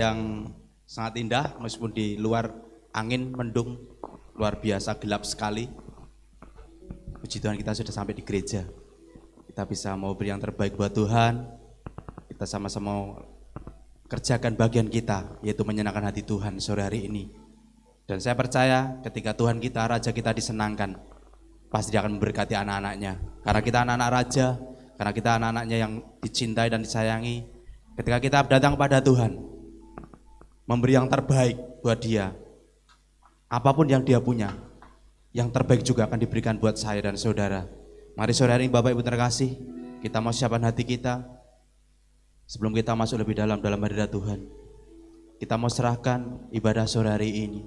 yang sangat indah meskipun di luar angin mendung luar biasa gelap sekali. Puji Tuhan kita sudah sampai di gereja. Kita bisa mau beri yang terbaik buat Tuhan. Kita sama-sama kerjakan bagian kita, yaitu menyenangkan hati Tuhan sore hari ini. Dan saya percaya ketika Tuhan kita, Raja kita disenangkan, pasti Dia akan memberkati anak-anaknya. Karena kita anak-anak Raja, karena kita anak-anaknya yang dicintai dan disayangi. Ketika kita datang pada Tuhan, memberi yang terbaik buat Dia, apapun yang Dia punya, yang terbaik juga akan diberikan buat saya dan saudara. Mari sore hari ini Bapak Ibu terkasih, kita mau siapkan hati kita. Sebelum kita masuk lebih dalam hadirat Tuhan, kita mau serahkan ibadah sore hari ini,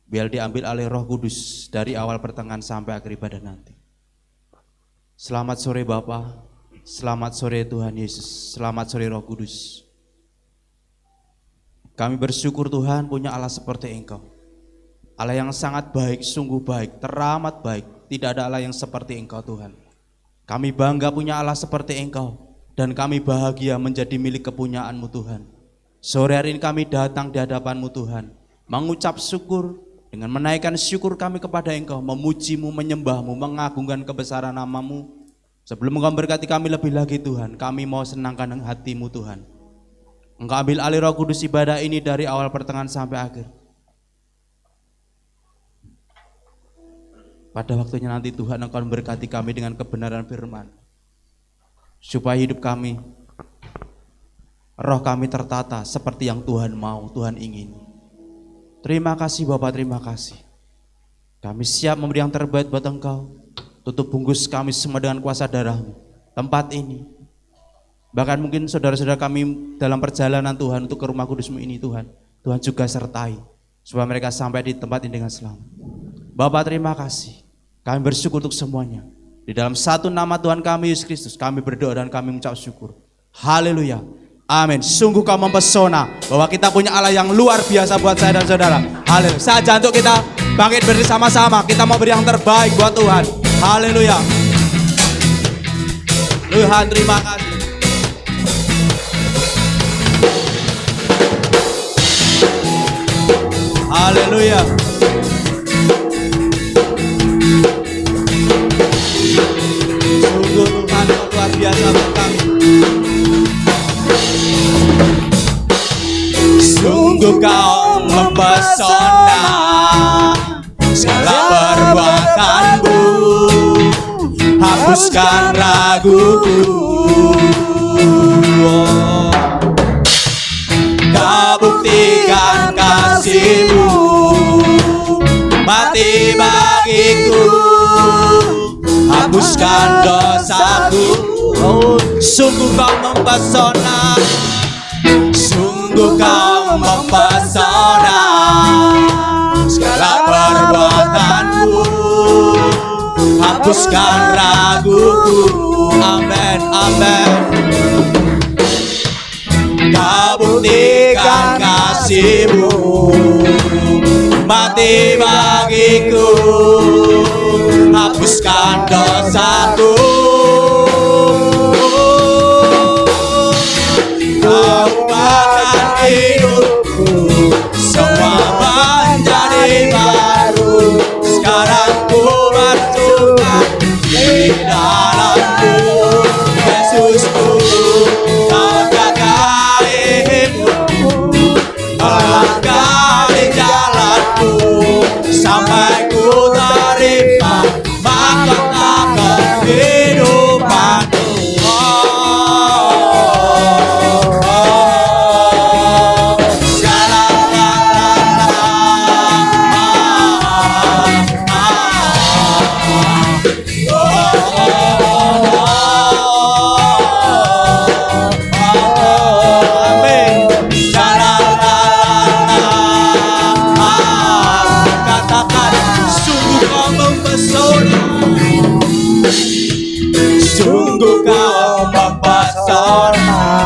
biar diambil oleh Roh Kudus dari awal pertengahan sampai akhir ibadah nanti. Selamat sore Bapa, selamat sore Tuhan Yesus, selamat sore Roh Kudus. Kami bersyukur Tuhan punya Allah seperti Engkau, Allah yang sangat baik, sungguh baik, teramat baik. Tidak ada Allah yang seperti Engkau Tuhan. Kami bangga punya Allah seperti Engkau, dan kami bahagia menjadi milik kepunyaanmu Tuhan. Sore hari ini kami datang di hadapan-Mu Tuhan, mengucap syukur dengan menaikkan syukur kami kepada Engkau, memuji-Mu, menyembah-Mu, mengagungkan kebesaran nama-Mu. Sebelum Engkau berkati kami lebih lagi Tuhan, kami mau senangkan hati-Mu Tuhan. Engkau ambil alih Roh Kudus ibadah ini dari awal pertengahan sampai akhir. Pada waktunya nanti Tuhan Engkau memberkati kami dengan kebenaran firman, supaya hidup kami, roh kami tertata seperti yang Tuhan mau, Tuhan ingin. Terima kasih Bapak, terima kasih. Kami siap memberi yang terbaik buat Engkau. Tutup bungkus kami semua dengan kuasa darah-Mu, tempat ini. Bahkan mungkin saudara-saudara kami dalam perjalanan Tuhan untuk ke rumah kudus-Mu ini Tuhan, Tuhan juga sertai, supaya mereka sampai di tempat ini dengan selamat. Bapak terima kasih, kami bersyukur untuk semuanya. Di dalam satu nama Tuhan kami Yesus Kristus, kami berdoa dan kami mengucap syukur. Haleluya, amin. Sungguh Kau mempesona, bahwa kita punya Allah yang luar biasa buat saya dan saudara. Haleluya. Saja untuk kita bangkit bersama-sama, kita mau beri yang terbaik buat Tuhan. Haleluya. Tuhan terima kasih. Haleluya. Sungguh Tuhan Kau luar biasa buat kami. Sungguh Kau mempesona, segala perbuatanmu hapuskan raguku. Kau buktikan kasih-Mu, mati bagiku, hapuskan dosaku. Sungguh Kau mempesona, sungguh Kau mempesona, segala perbuatanmu hapuskan raguku. Amin, amin. Kau buktikan kasih-Mu, mati bagiku, hapuskan dosaku. Kau ubahkan hidupku, semua menjadi baru. Sekarang ku bersuka di dalam-Mu, Yesusku. Kau jaga hidupku, melangkah di jalanku, sampai ku terima mahkota kehidupanku.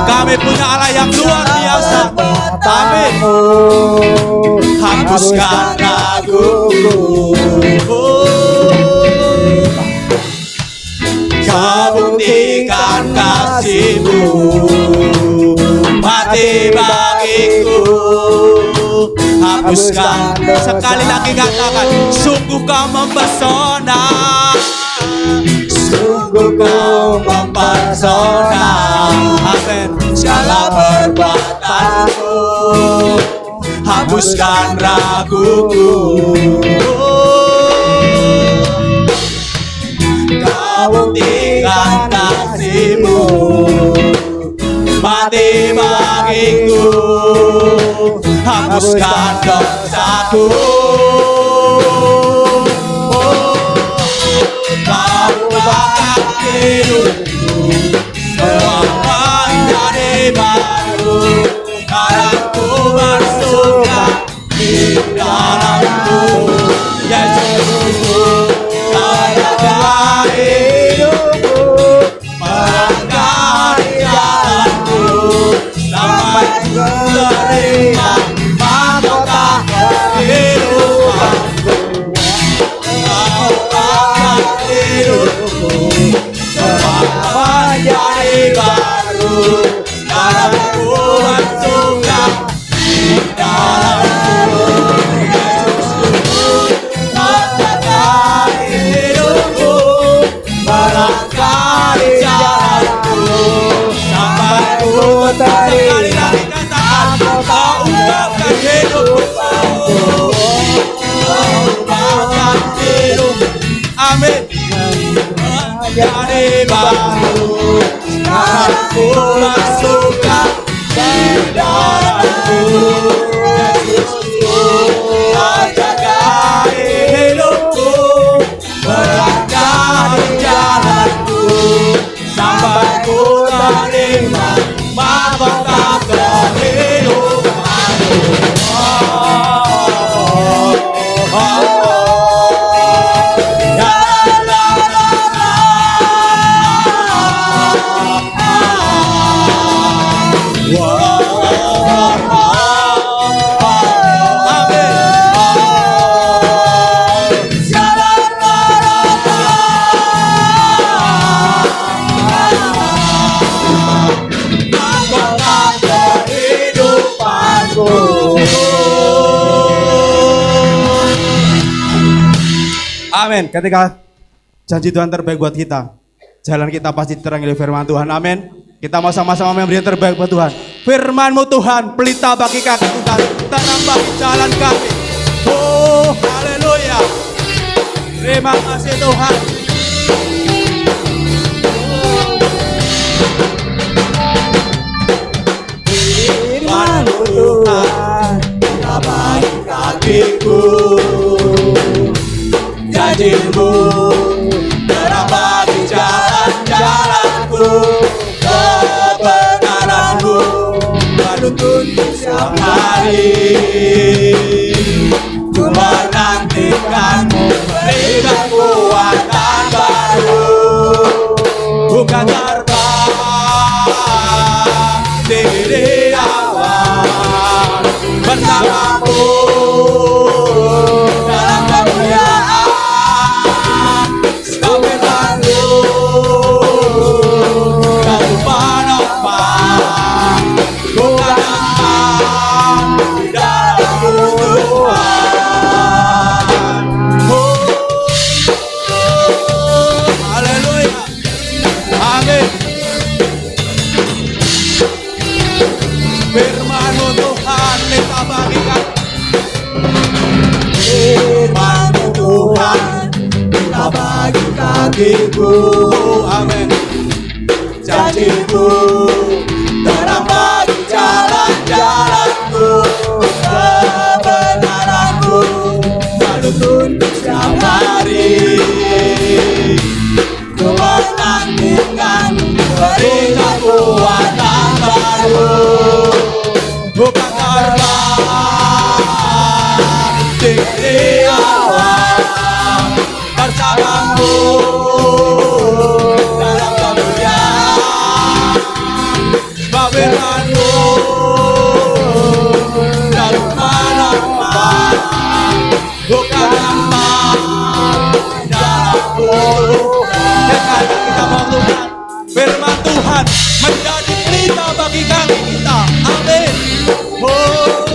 Kami punya Allah yang luar biasa. Amin. Hapuskan raguku. Kau buktikan kasih-Mu, mati bagiku, Hapuskan, sekali lagi katakan, sungguh kau mempesona, sungguh kau mempesona. Amin. Segala perbuatanku, hapuskan raguku. Kau buktikan kasih-Mu, mati bagiku, hapuskan dosaku. Kau ubahkan hidupku, semuanya jadi baru. Sekarang ku bersuka di dalam-Mu, Yesus. Kau jaga hidupku, melangkah jalanku, sampai ku terima mahkota kehidupanku. Kau ubahkan hidupku, semua menjadi baru. Sekarang ku bersuka di dalam-Mu, Yesus. Kau jaga hidupku, melangkah di jalanku, sampai ku sekali lagi katakan, kau ubahkan hidupku, kau ubahkan hidupku. Amin. Menjadi baru. Sekarang ku bersuka di dalam-Mu, Yesusku. Kau jaga hidupku, melangkah di jalanku, sampai ku terima mahkota kehidupanku. Amin. Ketika janji Tuhan terbaik buat kita, jalan kita pasti terangi oleh firman Tuhan. Amin. Kita mau sama-sama memberi yang terbaik buat Tuhan. Firman-Mu Tuhan, pelita bagi kaki Tuhan, terang bagi jalan kami. Oh, haleluya. Terima kasih Tuhan. Firman-Mu Tuhan, pelita bagi kakiku. Janji-Mu terang bagi jalan-jalanku, kebenaran-Mu menuntunku setiap hari. Ku menantikan-Mu berikan kekuatan baru. Bukan terbang tinggi di awan, bersama-Mu dalam kemuliaan. Firman-Mu Tuhan, kita bagikan. Firman-Mu Tuhan, kita bagi kakiku. Amin. Janji-Mu terang bagi jalan-jalanku, kebenaran-Mu menuntunku setiap hari. Ku menantikan berikan kekuatan baru. Bukan terbang tinggi awan, bersama-Mu dalam kemuliaan. Firman-Mu dalam manfaat, bukan gampang dalam Tuhan. Kita mau Tuhan, firman Tuhan menjadi pelita bagi kaki kita. Amin. Oh.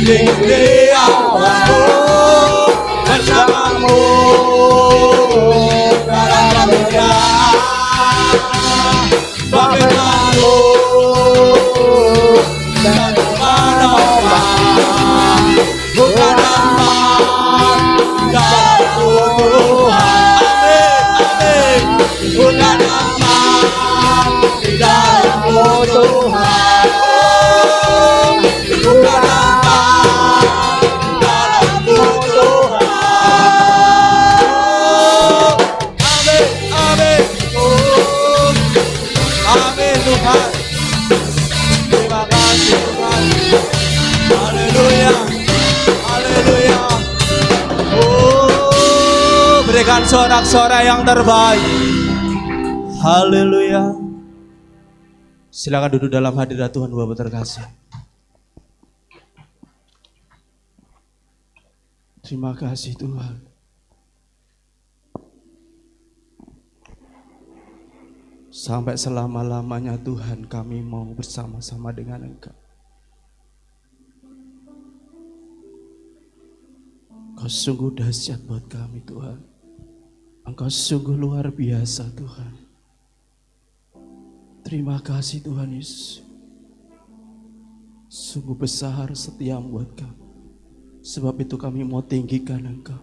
di awalku bersamamu dalam kemuliaan bagaimana dan menopang bukan aman dalam Tuhan. Amin, bukan aman dalam Tuhan. Bukan aman dalam Tuhan. Amin, amin. Amin Tuhan. Terima kasih Tuhan. Haleluya. Haleluya. Berikan sorak-sorai yang terbaik. Haleluya. Silakan duduk dalam hadirat Tuhan Bapa terkasih. Terima kasih Tuhan. Sampai selama-lamanya Tuhan kami mau bersama-sama dengan Engkau. Engkau sungguh dahsyat buat kami Tuhan. Engkau sungguh luar biasa Tuhan. Terima kasih Tuhan Yesus. Sungguh besar setiamu buat kami. Sebab itu kami mau tinggikan Engkau.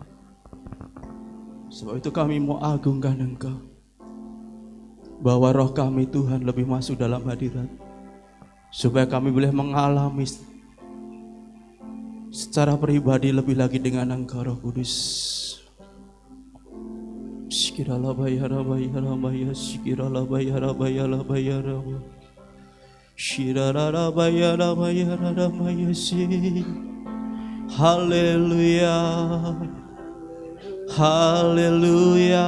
Sebab itu kami mau agungkan Engkau. Bawa roh kami Tuhan lebih masuk dalam hadirat. Supaya kami boleh mengalami secara pribadi lebih lagi dengan Engkau Roh Kudus. Shikirala bayara bayara bayara shikirala bayara bayara bayara shirara bayara bayara bayara shi. Haleluya. Haleluya.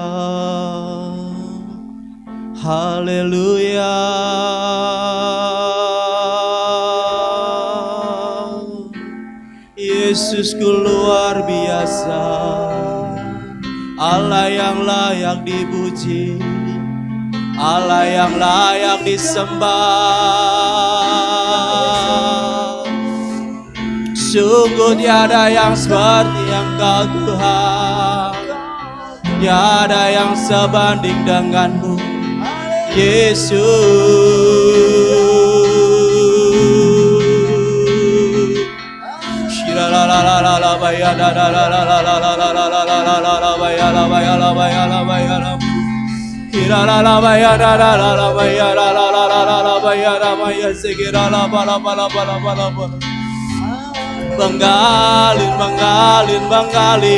Haleluya. Yesusku luar biasa, Allah yang layak dipuji, Allah yang layak disembah. Sungguh tiada yang seperti Engkau Tuhan, tiada yang sebanding denganmu Yesus. Benggalin, benggalin, benggalin,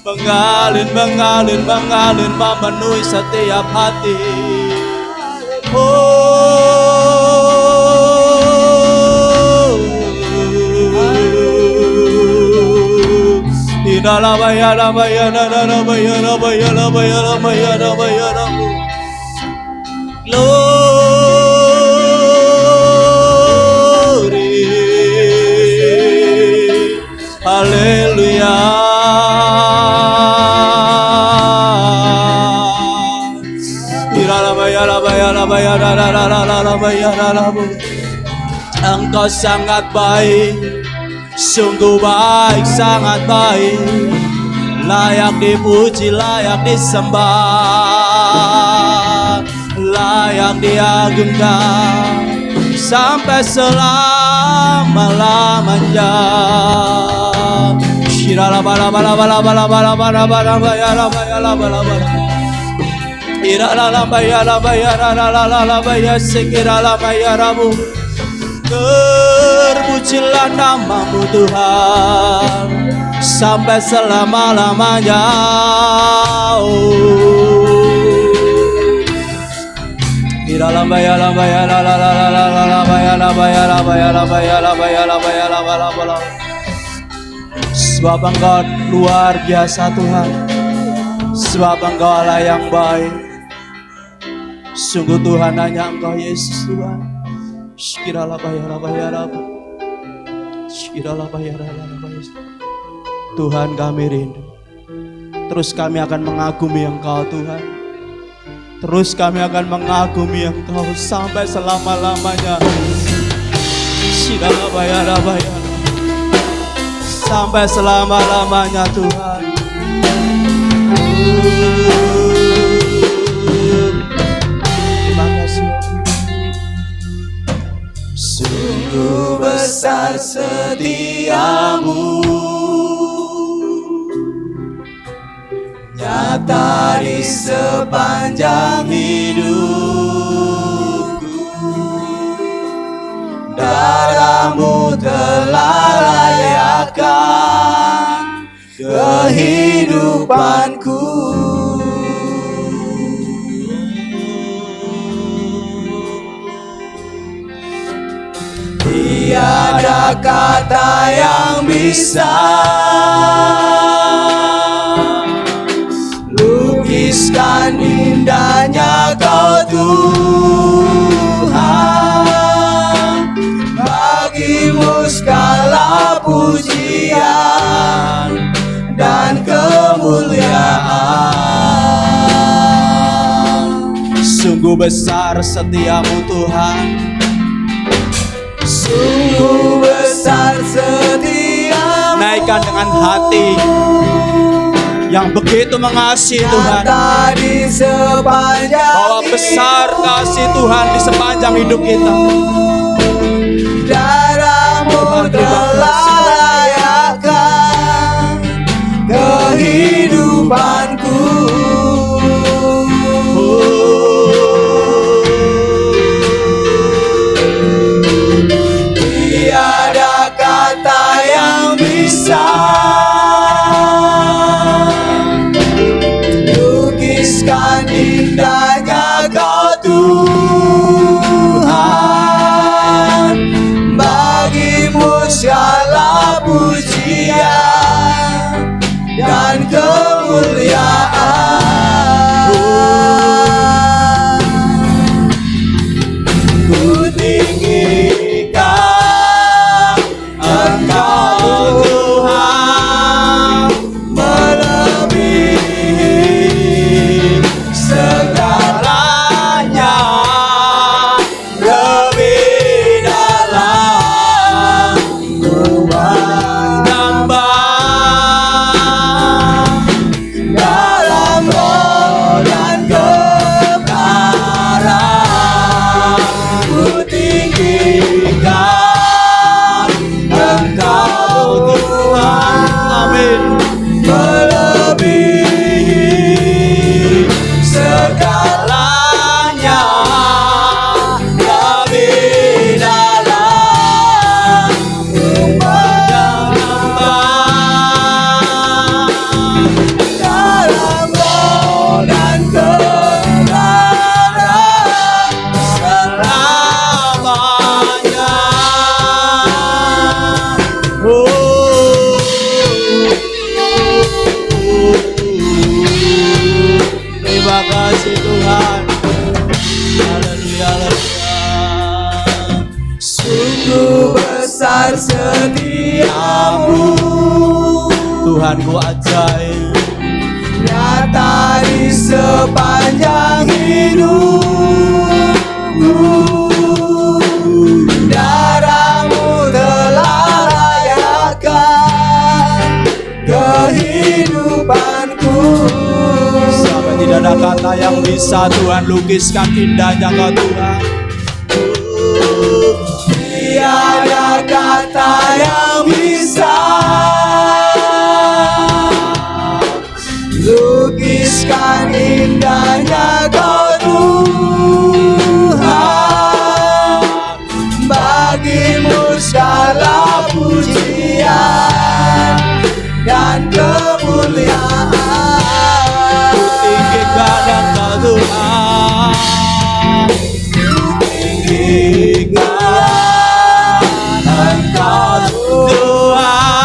benggalin, benggalin, benggalin, memenuhi setiap hati. Inala bayara bayara bayara bayara bayara bayara bayara. Glory, haleluya. Inala bayara bayara bayara bayara. Engkau sangat baik. Sungguh baik, sangat baik, layak dipuji, layak disembah, layak diagungkan sampai selama-lamanya. Shirala bala bala bala bala bala bala bala bayara bayara bala bala. Irala bayara bayara la la la bayara sekirala bayaramu. Terpujilah namamu Tuhan sampai selama-lamanya. Di dalam bayala bayala la la la la la bayala bayala bayala bayala bayala bayala bayala. Sebab Engkau luar biasa Tuhan, sebab Engkau Allah yang baik. Sungguh Tuhan, hanya Engkau Yesus Tuhan. Shikirala bayara bayara, shikirala bayara bayara. Tuhan, kami rindu. Terus kami akan mengagumi Engkau Tuhan. Terus kami akan mengagumi Engkau sampai selama-lamanya. Sampai selama-lamanya Tuhan. Terima kasih. Sungguh besar setiamu, nyata di sepanjang hidupku. Darahmu telah layakan kehidupanku. Tiada kata yang bisa lukiskan indahnya Kau Tuhan. Bagimu segala pujian dan kemuliaan. Sungguh besar setiamu Tuhan, sungguh besar setiamu. Naikkan dengan hati yang begitu mengasihi Tuhan, bahwa besar kasih Tuhan di sepanjang hidup kita. Darahmu telah layakan kehidupanku. Tiada kata yang bisa lukiskan indahnya Kau Tuhan. Bagimu segala pujian dan kemuliaan. Ku tinggikan Engkau Tuhan, melebihi segalanya, lebih dalam ku menyembah dalam roh dan kebenaran. Ku tinggikan Engkau Tuhan, amin, melebihi segalanya, lebih dalam ku menyembah dalam roh dan kebenaran selamanya. Terima kasih Tuhan. Haleluya, haleluya. Sungguh besar setiamu, Tuhanku ajaib, nyata di sepanjang hidupku. Darahmu telah layakan kehidupanku. Sampai tidak ada kata yang bisa Tuhan lukiskan indahnya Kau Tuhan. Tiada kata yang bisa lukiskan indahnya Kau Tuhan. Bagimu segala pujian dan kemuliaan. Ku tinggikan Engkau Tuhan, ku tinggikan Engkau Tuhan.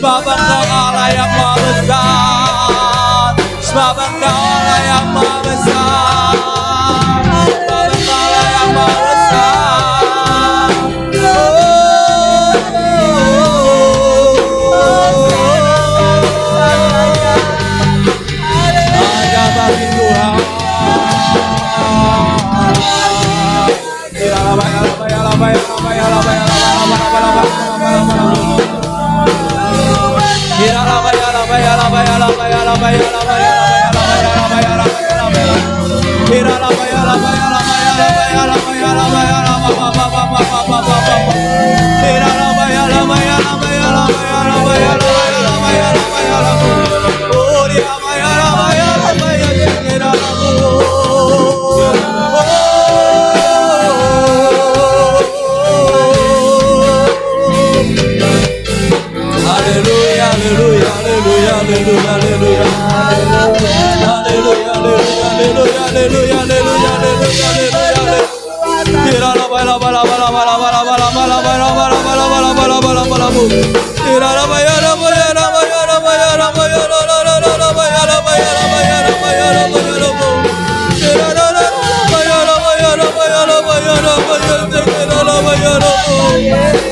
Sebab Engkau Allah yang Maha Besar, sebab Engkau Allah yang Maha Besar, sebab Engkau Allah yang Maha Besar. Hanya bagi Tuhan.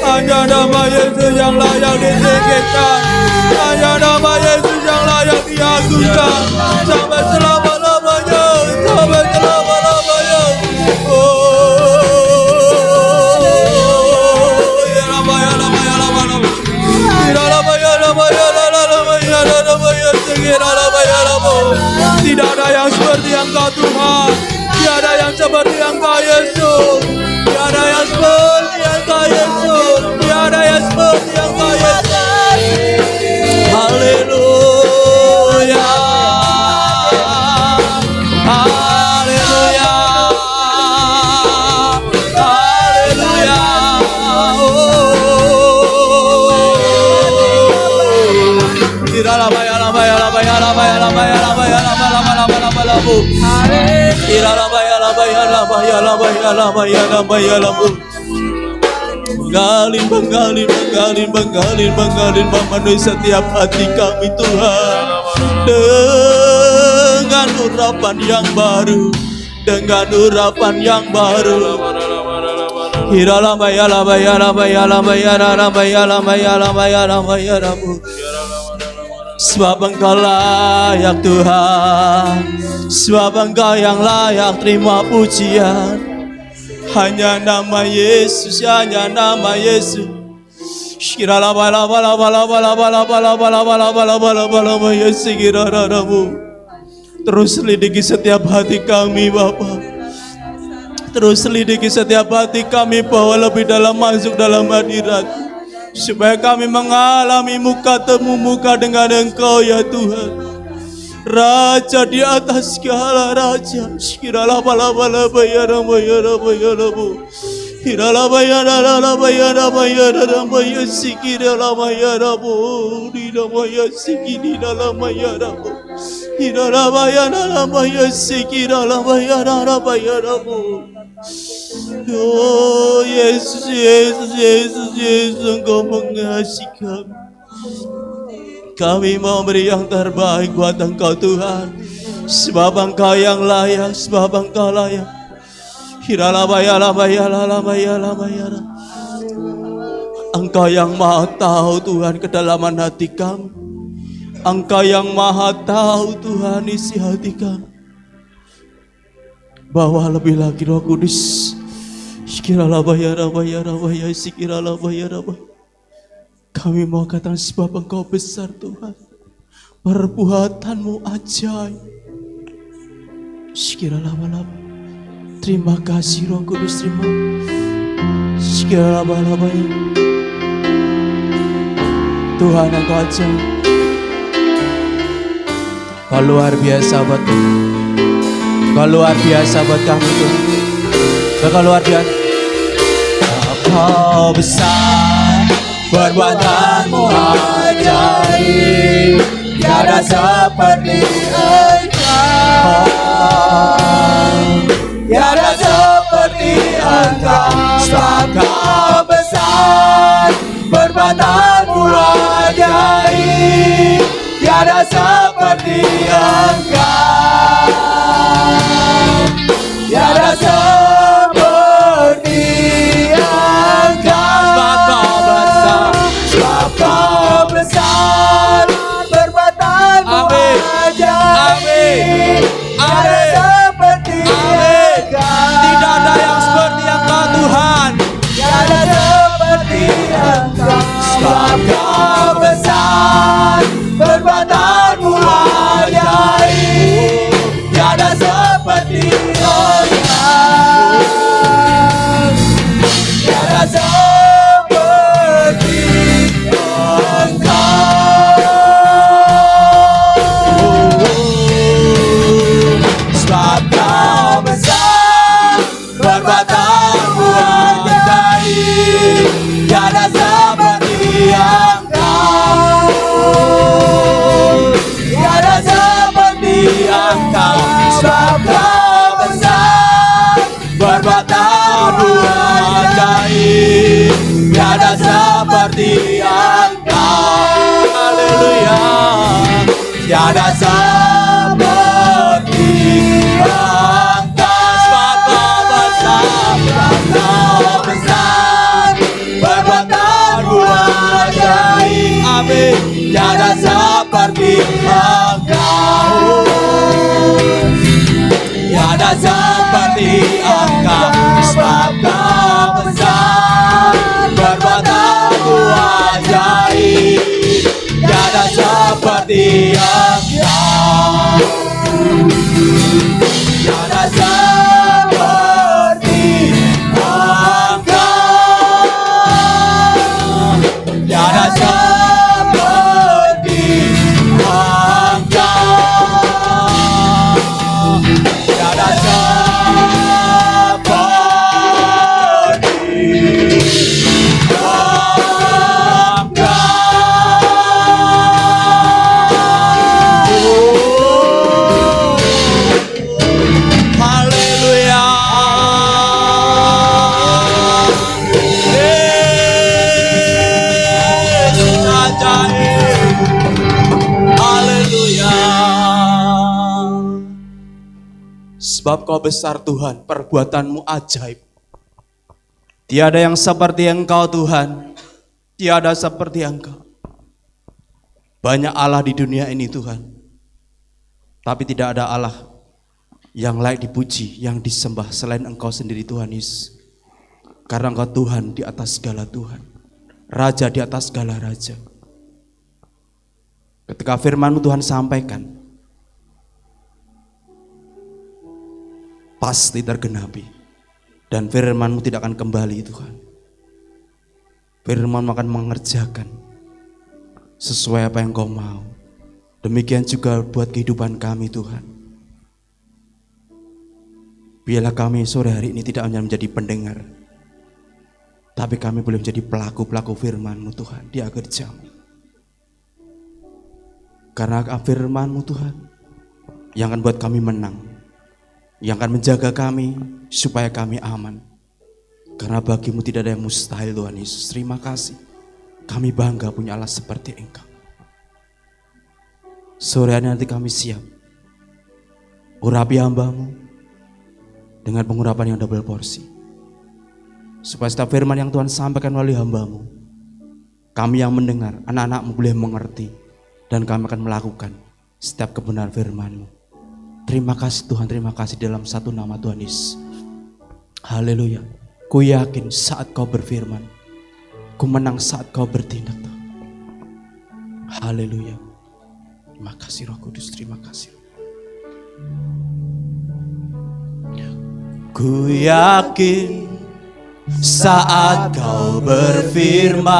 Hanya nama Yesus yang layak disingkirkan, hanya nama Yesus yang layak diagungkan sampai selama-lamanya, sampai selama-lamanya. Tidak ada yang seperti Engkau Tuhan, tiada yang seperti Engkau Yesus, tiada yang seperti Engkau Yesus, tiada yang seperti Engkau Yesus. Haleluya, haleluya, haleluya. Menggalin memenuhi setiap hati kami Tuhan dengan urapan yang baru, dengan urapan yang baru. Sebab Engkau layak Tuhan, sebab Engkau yang layak terima pujian. Hanya nama Yesus, hanya nama Yesus. Terus selidiki setiap hati kami Bapa. Terus selidiki setiap hati kami, bawa lebih dalam, masuk dalam hadirat, supaya kami mengalami muka temu muka dengan Engkau ya Tuhan, Raja di atas segala raja. Oh Yesus, Yesus, Yesus, Yesus, Engkau mengasihi kami. Kami mau beri yang terbaik buat Engkau Tuhan, sebab Engkau yang layak, sebab Engkau layak. Engkau yang maha tahu Tuhan kedalaman hati kami. Engkau yang maha tahu Tuhan isi hati kami. Bawa lebih lagi Roh Kudus. Kami mau katakan sebab Engkau besar Tuhan, perbuatan-Mu ajaib. Terima kasih Roh Kudus, terima. Tuhan Engkau ajaib. Kau luar biasa buat kami. Kau luar biasa buat kami Tuhan. Engkau luar biasa. Engkau besar, perbuatanmu ajaib, tiada seperti Engkau, tiada seperti Engkau. Sebab Kau besar, perbuatanmu ajaib, tiada seperti Engkau, tiada seperti Engkau. Sebab Kau besar, sebab Kau besar, perbuatanmu ajaib, tiada seperti Engkau. Tidak ada yang seperti Engkau Tuhan, tiada seperti Engkau. Sebab Kau besar, perbuatanmu ajaib, tiada seperti Engkau, tiada seperti Engkau. Sebab Kau besar, perbuatanmu ajaib, tiada seperti Engkau, tiada seperti Engkau. Sebab Kau besar, perbuatanmu ajaib, tiada seperti Engkau. Haleluya, tiada seperti Engkau. Sebab Kau besar, Kau besar, perbuatanmu ajaib, amin, tiada seperti Engkau, tiada seperti Engkau. Sebab Kau besar, perbuatanmu ajaib, tiada seperti Engkau, tiada seperti Engkau, tiada seperti Engkau, tiada Haleluya. Ajaib. Haleluya. Sebab Kau besar Tuhan, perbuatanmu ajaib. Tiada yang seperti Engkau Tuhan, tiada seperti Engkau. Banyak Allah di dunia ini Tuhan, tapi tidak ada Allah yang layak dipuji, yang disembah selain Engkau sendiri Tuhan Yesus. Karena Engkau Tuhan di atas segala Tuhan, Raja di atas segala Raja. Ketika firman-Mu Tuhan sampaikan, pasti tergenapi. Dan firman-Mu tidak akan kembali Tuhan. Firman-Mu akan mengerjakan sesuai apa yang Kau mau. Demikian juga buat kehidupan kami Tuhan. Biarlah kami sore hari ini tidak hanya menjadi pendengar, tapi kami boleh menjadi pelaku-pelaku firman-Mu Tuhan di akhir zaman. Karena firman-Mu Tuhan yang akan buat kami menang, yang akan menjaga kami supaya kami aman. Karena bagi-Mu tidak ada yang mustahil Tuhan Yesus. Terima kasih. Kami bangga punya Allah seperti Engkau. Sore hari nanti kami siap urapi hamba-Mu dengan pengurapan yang double porsi. Supaya setiap firman yang Tuhan sampaikan melalui hamba-Mu, kami yang mendengar, anak-anak-Mu boleh mengerti, dan kami akan melakukan setiap kebenaran firman-Mu. Terima kasih Tuhan, terima kasih dalam satu nama Tuhan Yesus. Haleluya. Ku yakin saat Kau berfirman, ku menang saat Kau bertindak. Haleluya. Terima kasih Roh Kudus, terima kasih. Ku yakin saat Kau berfirman,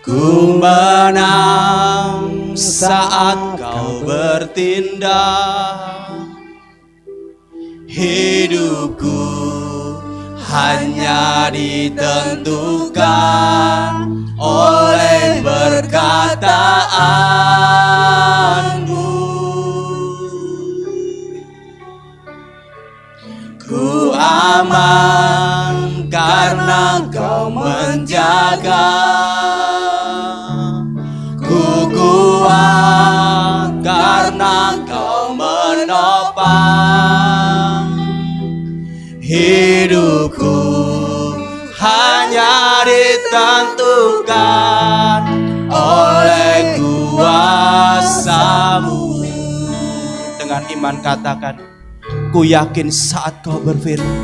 ku menang saat Kau bertindak. hidupku hanya ditentukan oleh perkataanmu. Ku aman karena Kau menjaga, ku kuat karena Kau menopang. Hidupku hanya ditentukan oleh kuasa-Mu. Dengan iman katakan, ku yakin saat Kau berfirman.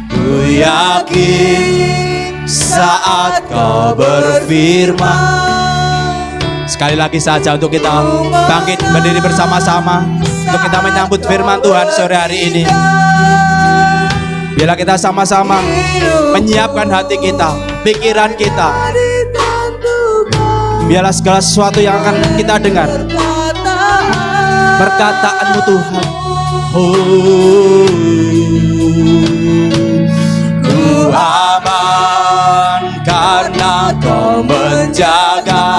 Ku yakin saat Kau berfirman. Sekali lagi saja untuk kita bangkit berdiri bersama-sama, untuk kita menyambut firman Tuhan sore hari ini. Biarlah kita sama-sama menyiapkan hati kita, pikiran kita. Biarlah segala sesuatu yang akan kita dengar, perkataan-Mu Tuhan. Ku aman karena Kau menjaga,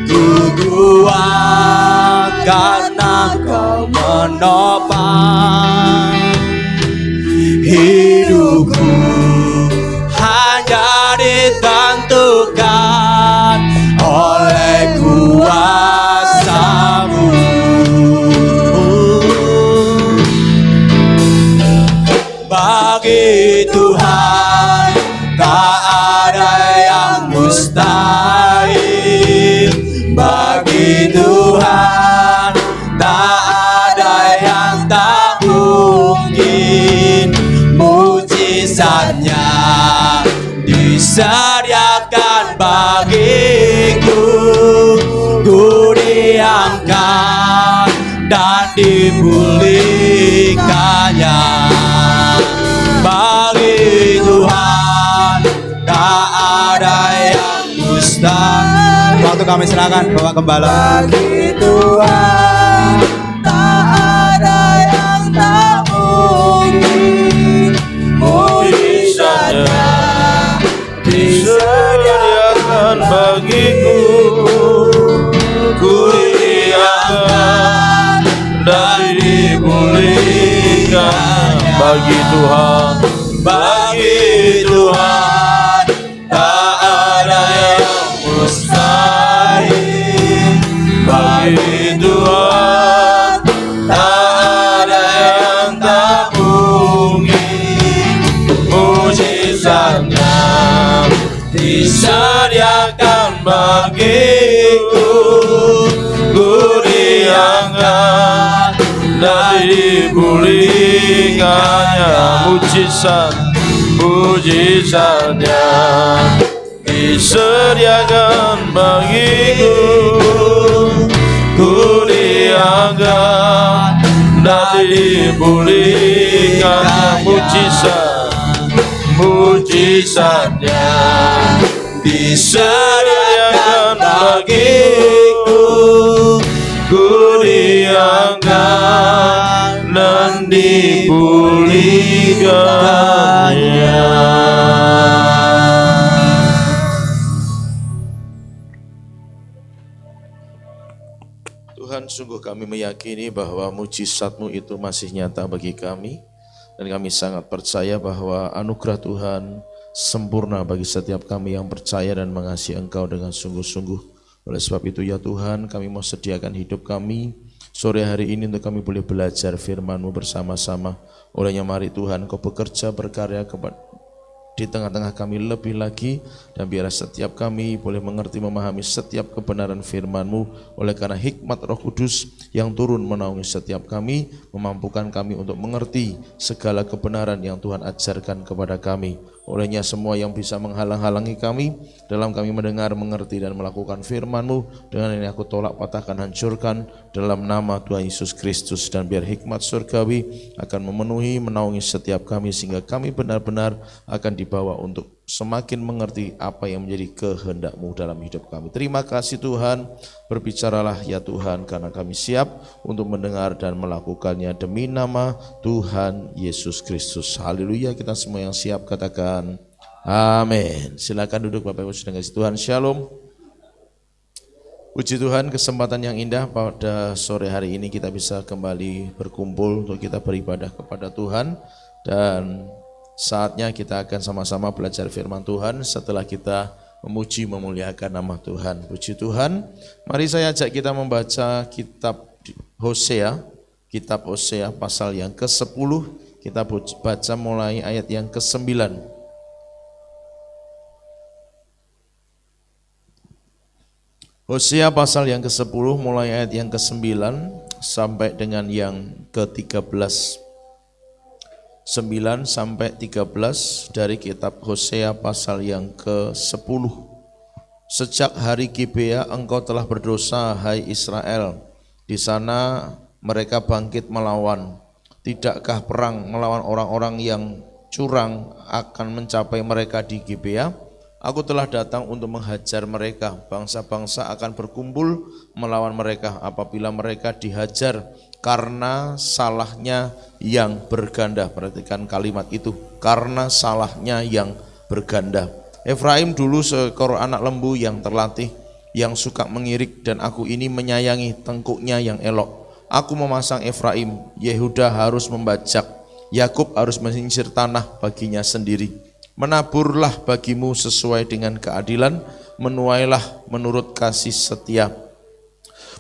ku kuat karena Kau menopang. Hidupku hanya ditentukan oleh kuasa-Mu. Bagi Tuhan tak ada yang mustahil. Bagi Tuhan tak ada yang tak mungkin. Mujizatnya disediakan bagiku, ku diangkat dan dipulihkannya. Bagi Tuhan tak ada yang mustahil. Waktu kami serahkan Bapak Gembala. Bagi Tuhan tak ada yang tak mungkin. Mujizatnya disediakan bagiku, ku diangkat dan dipulihkan. Bagi Tuhan, bagi Tuhan tak ada yang mustahil. Bagi Tuhan tak ada yang tak mungkin. Mujizatnya disediakan bagiku, ku diangkat dan dipulihkannya. Mujizatnya disediakan bagiku, ku diangkat dan dipulihkannya. Mujizatnya disediakan bagiku, ku diangkat dan dipulihkannya. Tuhan, sungguh kami meyakini bahwa mujizat-Mu itu masih nyata bagi kami, dan kami sangat percaya bahwa anugerah Tuhan sempurna bagi setiap kami yang percaya dan mengasihi Engkau dengan sungguh-sungguh. Oleh sebab itu ya Tuhan, kami mau sediakan hidup kami sore hari ini untuk kami boleh belajar firman-Mu bersama-sama. Olehnya mari Tuhan Kau bekerja berkarya di tengah-tengah kami lebih lagi, dan biarlah setiap kami boleh mengerti memahami setiap kebenaran firman-Mu oleh karena hikmat Roh Kudus yang turun menaungi setiap kami, memampukan kami untuk mengerti segala kebenaran yang Tuhan ajarkan kepada kami. Olehnya semua yang bisa menghalang-halangi kami dalam kami mendengar, mengerti dan melakukan firman-Mu, dengan ini aku tolak, patahkan, hancurkan dalam nama Tuhan Yesus Kristus. Dan biar hikmat surgawi akan memenuhi, menaungi setiap kami sehingga kami benar-benar akan dibawa untuk semakin mengerti apa yang menjadi kehendak-Mu dalam hidup kami. Terima kasih Tuhan, berbicaralah ya Tuhan, karena kami siap untuk mendengar dan melakukannya demi nama Tuhan Yesus Kristus. Haleluya, kita semua yang siap katakan amin. Silakan duduk Bapak Ibu saudara kasih Tuhan. Shalom. Puji Tuhan, kesempatan yang indah pada sore hari ini kita bisa kembali berkumpul untuk kita beribadah kepada Tuhan, dan saatnya kita akan sama-sama belajar firman Tuhan setelah kita memuji memuliakan nama Tuhan. Puji Tuhan. Mari saya ajak kita membaca kitab Hosea pasal yang ke-10. Kita baca mulai ayat yang ke-9. Hosea pasal yang ke-10 mulai ayat yang ke-9 sampai dengan yang ke-13. 9 sampai 13 dari kitab Hosea pasal yang ke-10. Sejak hari Gibea engkau telah berdosa, hai Israel. Di sana mereka bangkit melawan. Tidakkah perang melawan orang-orang yang curang akan mencapai mereka di Gibea? Aku telah datang untuk menghajar mereka. Bangsa-bangsa akan berkumpul melawan mereka apabila mereka dihajar karena salahnya yang berganda. Perhatikan kalimat itu, karena salahnya yang berganda. Efraim dulu seekor anak lembu yang terlatih, yang suka mengirik, dan aku ini menyayangi tengkuknya yang elok. Aku memasang Efraim, Yehuda harus membajak, Yakub harus menyisir tanah baginya sendiri. Menaburlah bagimu sesuai dengan keadilan, menuailah menurut kasih setia.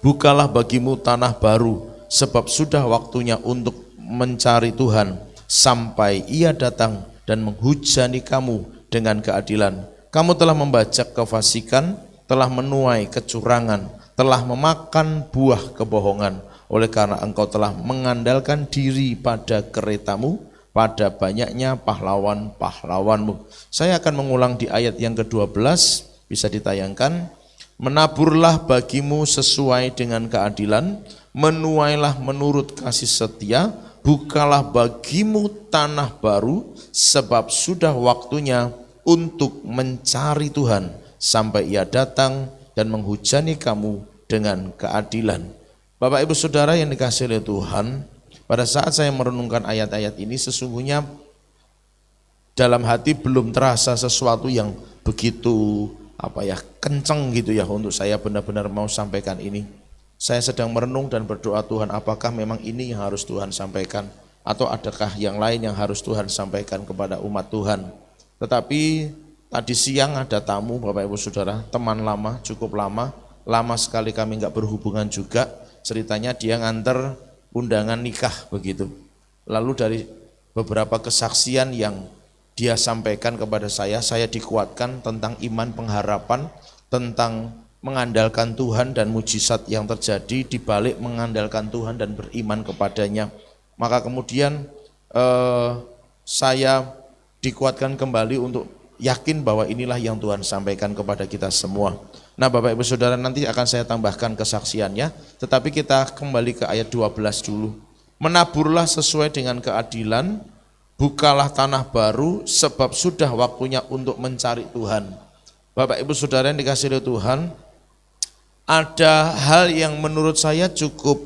Bukalah bagimu tanah baru, sebab sudah waktunya untuk mencari Tuhan, sampai Ia datang dan menghujani kamu dengan keadilan. Kamu telah membajak kefasikan, telah menuai kecurangan, telah memakan buah kebohongan, oleh karena engkau telah mengandalkan diri pada keretamu, pada banyaknya pahlawan-pahlawanmu. Saya akan mengulang di ayat yang ke-12, bisa ditayangkan. Menaburlah bagimu sesuai dengan keadilan, menuailah menurut kasih setia, bukalah bagimu tanah baru, sebab sudah waktunya untuk mencari Tuhan, sampai Ia datang dan menghujani kamu dengan keadilan. Bapak Ibu Saudara yang dikasihi oleh Tuhan, pada saat saya merenungkan ayat-ayat ini, sesungguhnya dalam hati belum terasa sesuatu yang begitu kencang gitu ya untuk saya benar-benar mau sampaikan ini. Saya sedang merenung dan berdoa, Tuhan, apakah memang ini yang harus Tuhan sampaikan, atau adakah yang lain yang harus Tuhan sampaikan kepada umat Tuhan. Tetapi tadi siang ada tamu Bapak Ibu Saudara, teman lama, cukup lama sekali kami enggak berhubungan juga. Ceritanya dia nganter undangan nikah begitu. Lalu dari beberapa kesaksian yang dia sampaikan kepada saya dikuatkan tentang iman pengharapan, tentang mengandalkan Tuhan dan mujizat yang terjadi di balik mengandalkan Tuhan dan beriman kepadanya. Maka kemudian saya dikuatkan kembali untuk yakin bahwa inilah yang Tuhan sampaikan kepada kita semua. Nah Bapak Ibu Saudara, nanti akan saya tambahkan kesaksiannya, tetapi kita kembali ke ayat 12 dulu. Menaburlah sesuai dengan keadilan, bukalah tanah baru, sebab sudah waktunya untuk mencari Tuhan. Bapak Ibu Saudara yang dikasihi oleh Tuhan, ada hal yang menurut saya cukup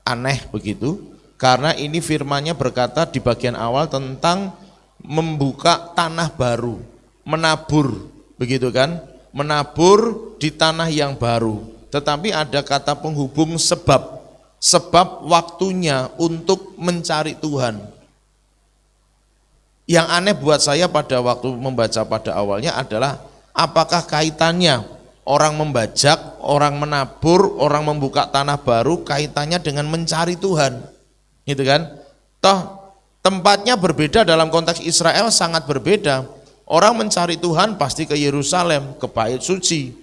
aneh begitu, karena ini firman-Nya berkata di bagian awal tentang membuka tanah baru, menabur, begitu kan? Menabur di tanah yang baru. Tetapi ada kata penghubung sebab waktunya untuk mencari Tuhan. Yang aneh buat saya pada waktu membaca pada awalnya adalah apakah kaitannya orang membajak, orang menabur, orang membuka tanah baru kaitannya dengan mencari Tuhan, gitu kan? Toh tempatnya berbeda, dalam konteks Israel sangat berbeda. Orang mencari Tuhan pasti ke Yerusalem, ke Bait Suci,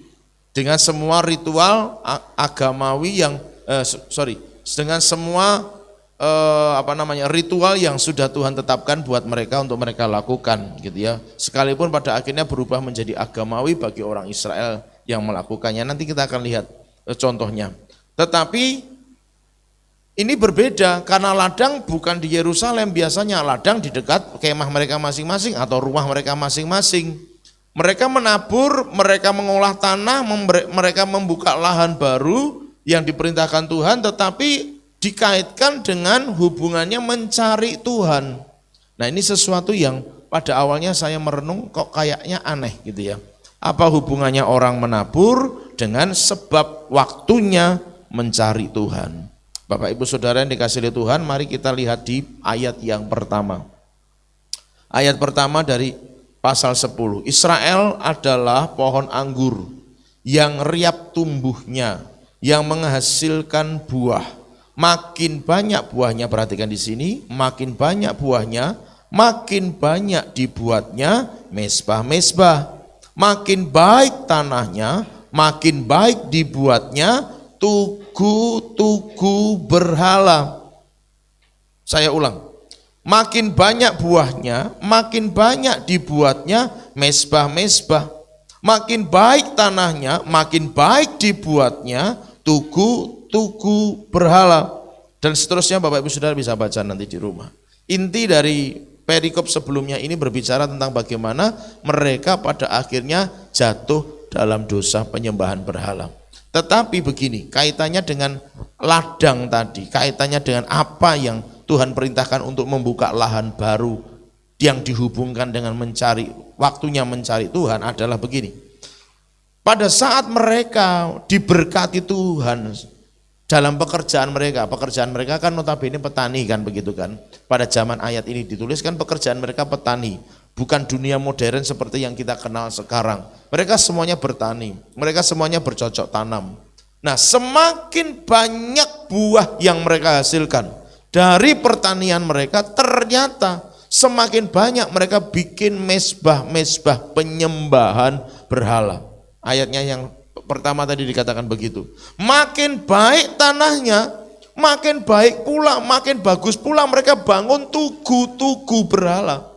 dengan semua ritual agamawi yang dengan semua ritual yang sudah Tuhan tetapkan buat mereka untuk mereka lakukan, gitu ya. Sekalipun pada akhirnya berubah menjadi agamawi bagi orang Israel yang melakukannya. Nanti kita akan lihat contohnya. Tetapi Ini berbeda karena ladang bukan di Yerusalem, biasanya ladang di dekat kemah mereka masing-masing atau rumah mereka masing-masing. Mereka menabur, mereka mengolah tanah, mereka membuka lahan baru yang diperintahkan Tuhan, tetapi dikaitkan dengan hubungannya mencari Tuhan. Nah, ini sesuatu yang pada awalnya saya merenung kok kayaknya aneh gitu ya. Apa hubungannya orang menabur dengan sebab waktunya mencari Tuhan? Bapak Ibu Saudara yang dikasihi oleh Tuhan, mari kita lihat di ayat yang pertama. Ayat pertama dari pasal 10. Israel adalah pohon anggur yang riap tumbuhnya, yang menghasilkan buah. Makin banyak buahnya, perhatikan di sini, makin banyak buahnya, makin banyak dibuatnya mezbah-mezbah. Makin baik tanahnya, makin baik dibuatnya tugu-tugu berhala. Saya ulang. Makin banyak buahnya, makin banyak dibuatnya mezbah-mezbah. Makin baik tanahnya, makin baik dibuatnya tugu-tugu berhala. Dan seterusnya Bapak Ibu Saudara bisa baca nanti di rumah. Inti dari perikop sebelumnya ini berbicara tentang bagaimana mereka pada akhirnya jatuh dalam dosa penyembahan berhala. Tetapi begini, kaitannya dengan ladang tadi, kaitannya dengan apa yang Tuhan perintahkan untuk membuka lahan baru yang dihubungkan dengan waktunya mencari Tuhan adalah begini. Pada saat mereka diberkati Tuhan dalam pekerjaan mereka kan notabene petani kan begitu kan. Pada zaman ayat ini dituliskan pekerjaan mereka petani, bukan dunia modern seperti yang kita kenal sekarang. Mereka semuanya bertani, mereka semuanya bercocok tanam. Nah, semakin banyak buah yang mereka hasilkan dari pertanian mereka, ternyata semakin banyak mereka bikin mezbah-mezbah penyembahan berhala. Ayatnya yang pertama tadi dikatakan begitu. Makin baik tanahnya, makin baik pula, makin bagus pula mereka bangun tugu-tugu berhala.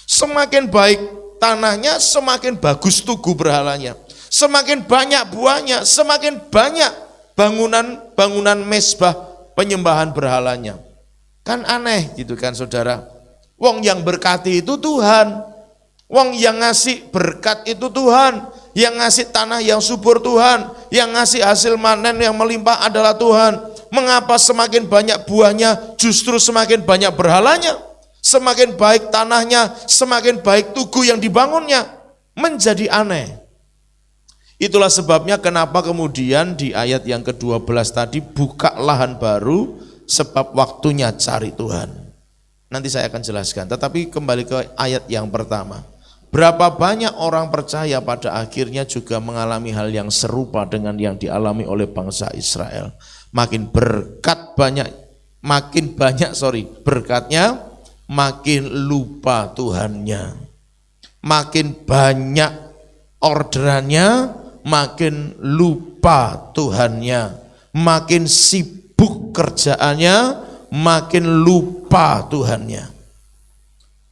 Semakin baik tanahnya, semakin bagus tugu berhalanya. Semakin banyak buahnya, semakin banyak bangunan mezbah penyembahan berhalanya. Kan aneh gitu kan saudara. Wong yang berkati itu Tuhan. Wong yang ngasih berkat itu Tuhan. Yang ngasih tanah yang subur Tuhan. Yang ngasih hasil manen yang melimpah adalah Tuhan. Mengapa semakin banyak buahnya justru semakin banyak berhalanya? Semakin baik tanahnya, semakin baik tugu yang dibangunnya. Menjadi aneh. Itulah sebabnya kenapa kemudian di ayat yang ke-12 tadi buka lahan baru sebab waktunya cari Tuhan. Nanti saya akan jelaskan, tetapi kembali ke ayat yang pertama. Berapa banyak orang percaya pada akhirnya juga mengalami hal yang serupa dengan yang dialami oleh bangsa Israel. Makin banyak berkatnya, makin lupa Tuhannya. Makin banyak orderannya, makin lupa Tuhannya. Makin sibuk kerjaannya, makin lupa Tuhannya.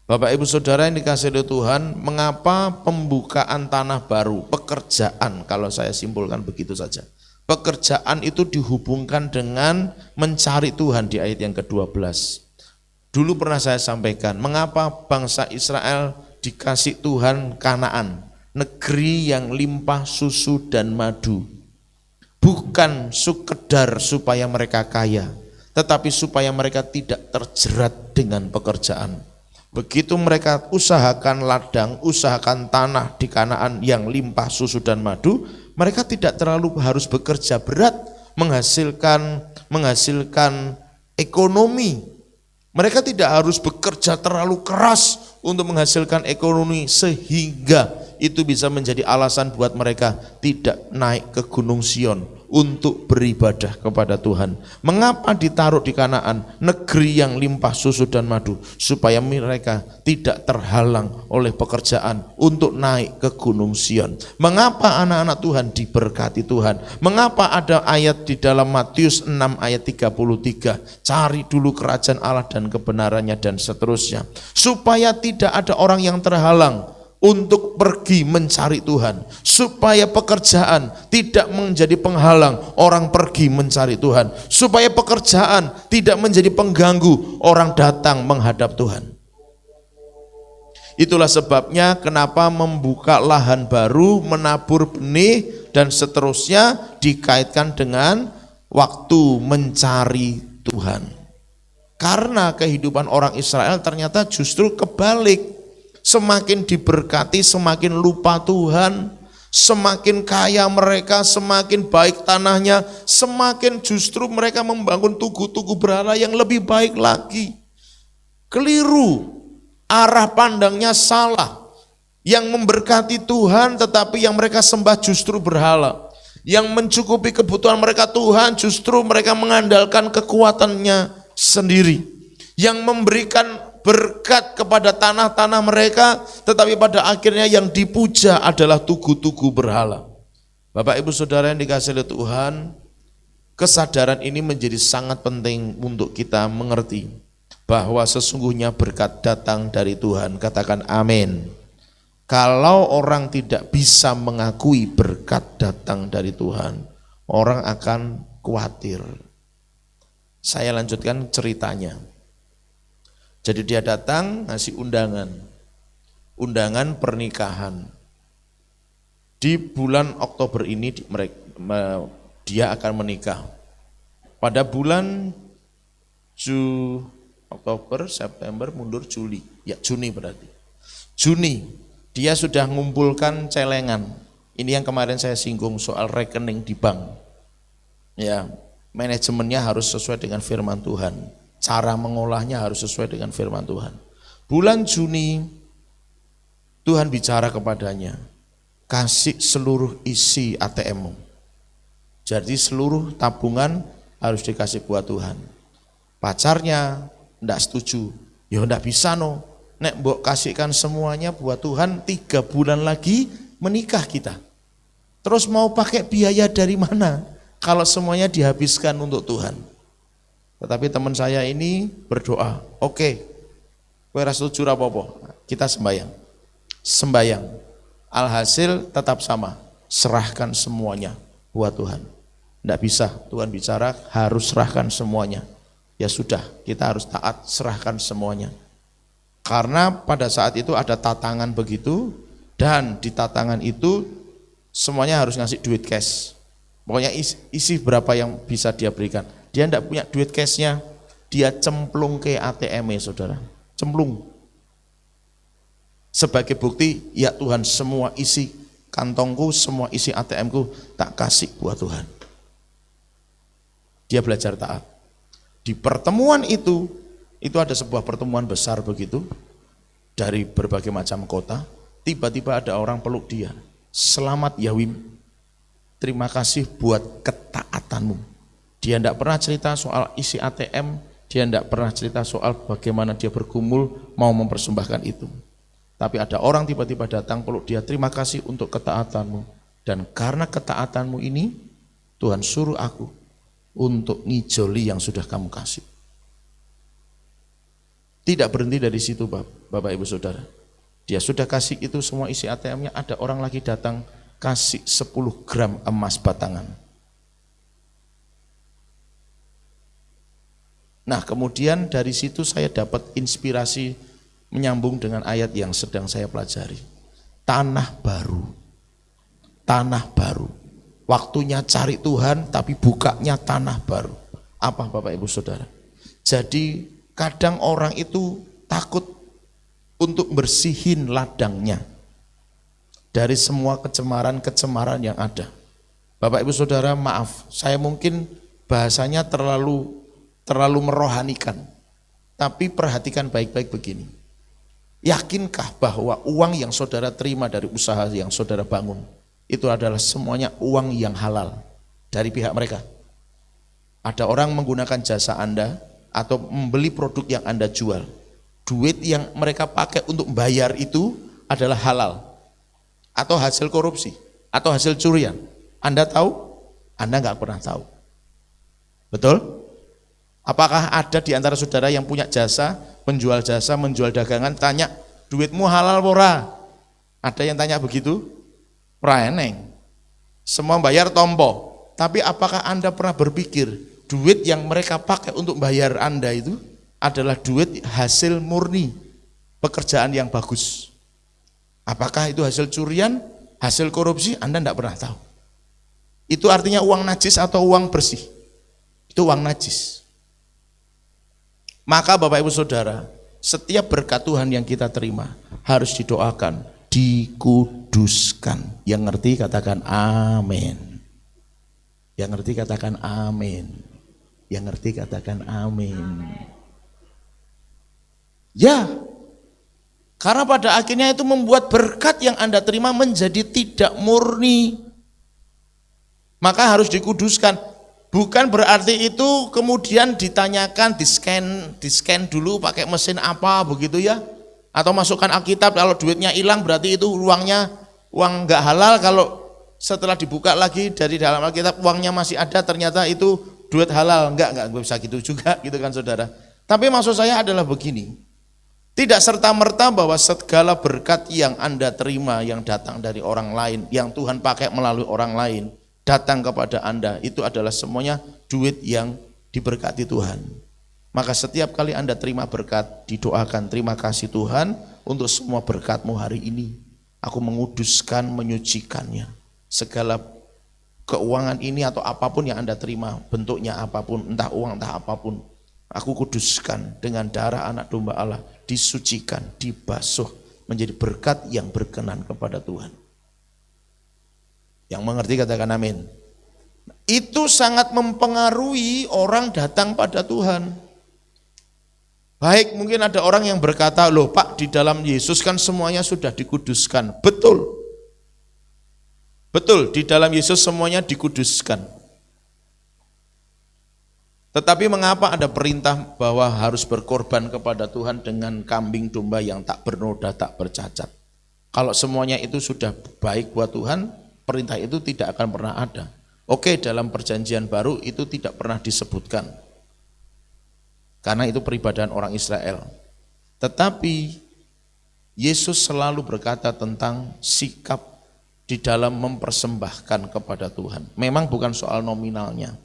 Bapak Ibu Saudara yang dikasihi oleh Tuhan, mengapa pembukaan tanah baru, pekerjaan, kalau saya simpulkan begitu saja. Pekerjaan itu dihubungkan dengan mencari Tuhan di ayat yang ke-12. Dulu pernah saya sampaikan, mengapa bangsa Israel dikasih Tuhan Kanaan, negeri yang limpah susu dan madu. Bukan sekedar supaya mereka kaya, tetapi supaya mereka tidak terjerat dengan pekerjaan. Begitu mereka usahakan ladang, usahakan tanah di Kanaan yang limpah susu dan madu, mereka tidak terlalu harus bekerja berat menghasilkan ekonomi. Mereka tidak harus bekerja terlalu keras untuk menghasilkan ekonomi sehingga itu bisa menjadi alasan buat mereka tidak naik ke Gunung Sion untuk beribadah kepada Tuhan. Mengapa ditaruh di Kanaan, negeri yang limpah susu dan madu? Supaya mereka tidak terhalang oleh pekerjaan untuk naik ke Gunung Sion. Mengapa anak-anak Tuhan diberkati Tuhan? Mengapa ada ayat di dalam Matius 6 ayat 33, cari dulu kerajaan Allah dan kebenarannya dan seterusnya. Supaya tidak ada orang yang terhalang untuk pergi mencari Tuhan, supaya pekerjaan tidak menjadi penghalang orang pergi mencari Tuhan, supaya pekerjaan tidak menjadi pengganggu orang datang menghadap Tuhan. Itulah sebabnya kenapa membuka lahan baru, menabur benih dan seterusnya dikaitkan dengan waktu mencari Tuhan. Karena kehidupan orang Israel ternyata justru kebalik. Semakin diberkati, semakin lupa Tuhan, semakin kaya mereka, semakin baik tanahnya, semakin justru mereka membangun tugu-tugu berhala yang lebih baik lagi. Keliru, arah pandangnya salah. Yang memberkati Tuhan tetapi yang mereka sembah justru berhala. Yang mencukupi kebutuhan mereka Tuhan, justru mereka mengandalkan kekuatannya sendiri. Yang memberikan berkat kepada tanah-tanah mereka, tetapi pada akhirnya yang dipuja adalah tugu-tugu berhala. Bapak Ibu Saudara yang dikasihi oleh Tuhan, kesadaran ini menjadi sangat penting untuk kita mengerti bahwa sesungguhnya berkat datang dari Tuhan. Katakan amin. Kalau orang tidak bisa mengakui berkat datang dari Tuhan, orang akan khawatir. Saya lanjutkan ceritanya. Jadi dia datang ngasih undangan pernikahan. Di bulan Oktober ini dia akan menikah. Pada bulan Oktober, September, mundur Juli. Ya Juni berarti. Juni dia sudah mengumpulkan celengan. Ini yang kemarin saya singgung soal rekening di bank. Ya, manajemennya harus sesuai dengan firman Tuhan. Cara mengolahnya harus sesuai dengan firman Tuhan. Bulan Juni, Tuhan bicara kepadanya, kasih seluruh isi ATM-mu. Jadi seluruh tabungan harus dikasih buat Tuhan. Pacarnya enggak setuju. Ya enggak bisa no. Nek mbok kasihkan semuanya buat Tuhan, 3 bulan lagi menikah kita. Terus mau pakai biaya dari mana kalau semuanya dihabiskan untuk Tuhan? Tetapi teman saya ini berdoa, oke, kowe ra setuju ra apa-apa, kita sembayang. Alhasil tetap sama, serahkan semuanya buat Tuhan. Enggak bisa, Tuhan bicara harus serahkan semuanya. Ya sudah, kita harus taat, serahkan semuanya. Karena pada saat itu ada tatangan begitu, dan di tatangan itu semuanya harus ngasih duit cash. Pokoknya isi berapa yang bisa dia berikan. Dia tidak punya duit cashnya, dia cemplung ke ATM-nya saudara, cemplung. Sebagai bukti, ya Tuhan semua isi kantongku, semua isi ATM-ku tak kasih buat Tuhan. Dia belajar taat. Di pertemuan itu ada sebuah pertemuan besar begitu, dari berbagai macam kota, tiba-tiba ada orang peluk dia. Selamat Yawim, terima kasih buat ketaatanmu. Dia tidak pernah cerita soal isi ATM, dia tidak pernah cerita soal bagaimana dia bergumul mau mempersembahkan itu. Tapi ada orang tiba-tiba datang peluk dia, terima kasih untuk ketaatanmu. Dan karena ketaatanmu ini, Tuhan suruh aku untuk ngijoli yang sudah kamu kasih. Tidak berhenti dari situ Bapak Ibu Saudara. Dia sudah kasih itu semua isi ATM-nya, ada orang lagi datang kasih 10 gram emas batangan. Nah kemudian dari situ saya dapat inspirasi menyambung dengan ayat yang sedang saya pelajari. Tanah baru. Waktunya cari Tuhan tapi bukanya tanah baru. Apa Bapak Ibu Saudara? Jadi kadang orang itu takut untuk bersihin ladangnya dari semua kecemaran-kecemaran yang ada. Bapak Ibu Saudara, maaf, saya mungkin bahasanya terlalu merohanikan. Tapi perhatikan baik-baik begini. Yakinkah bahwa uang yang saudara terima dari usaha yang saudara bangun, itu adalah semuanya uang yang halal dari pihak mereka? Ada orang menggunakan jasa Anda atau membeli produk yang Anda jual. Duit yang mereka pakai untuk bayar itu adalah halal. Atau hasil korupsi, atau hasil curian. Anda tahu? Anda nggak pernah tahu. Betul? Apakah ada di antara saudara yang punya jasa, menjual dagangan, tanya, duitmu halal ora? Ada yang tanya begitu? Praeneng. Semua bayar tompo. Tapi apakah Anda pernah berpikir duit yang mereka pakai untuk bayar Anda itu adalah duit hasil murni pekerjaan yang bagus? Apakah itu hasil curian, hasil korupsi? Anda tidak pernah tahu. Itu artinya uang najis atau uang bersih? Itu uang najis. Maka Bapak Ibu Saudara, setiap berkat Tuhan yang kita terima harus didoakan, dikuduskan. Yang ngerti katakan amin. Yang ngerti katakan amin. Yang ngerti katakan amin. Ya, karena pada akhirnya itu membuat berkat yang Anda terima menjadi tidak murni. Maka harus dikuduskan. Bukan berarti itu kemudian ditanyakan, di scan dulu pakai mesin apa begitu ya. Atau masukkan Alkitab, kalau duitnya hilang berarti itu uang nggak halal. Kalau setelah dibuka lagi dari dalam Alkitab uangnya masih ada, ternyata itu duit halal. Enggak bisa gitu juga gitu kan saudara. Tapi maksud saya adalah begini, tidak serta-merta bahwa segala berkat yang Anda terima yang datang dari orang lain, yang Tuhan pakai melalui orang lain, datang kepada Anda, itu adalah semuanya duit yang diberkati Tuhan. Maka setiap kali Anda terima berkat, didoakan, terima kasih Tuhan untuk semua berkat-Mu hari ini. Aku menguduskan, menyucikannya. Segala keuangan ini atau apapun yang Anda terima, bentuknya apapun, entah uang, entah apapun, aku kuduskan dengan darah anak domba Allah, disucikan, dibasuh, menjadi berkat yang berkenan kepada Tuhan. Yang mengerti katakan amin. Itu sangat mempengaruhi orang datang pada Tuhan. Baik, mungkin ada orang yang berkata, loh Pak, di dalam Yesus kan semuanya sudah dikuduskan. Betul. Betul, di dalam Yesus semuanya dikuduskan. Tetapi mengapa ada perintah bahwa harus berkorban kepada Tuhan dengan kambing domba yang tak bernoda, tak bercacat? Kalau semuanya itu sudah baik buat Tuhan, perintah itu tidak akan pernah ada. Oke, dalam perjanjian baru itu tidak pernah disebutkan. Karena itu peribadahan orang Israel. Tetapi Yesus selalu berkata tentang sikap di dalam mempersembahkan kepada Tuhan. Memang bukan soal nominalnya.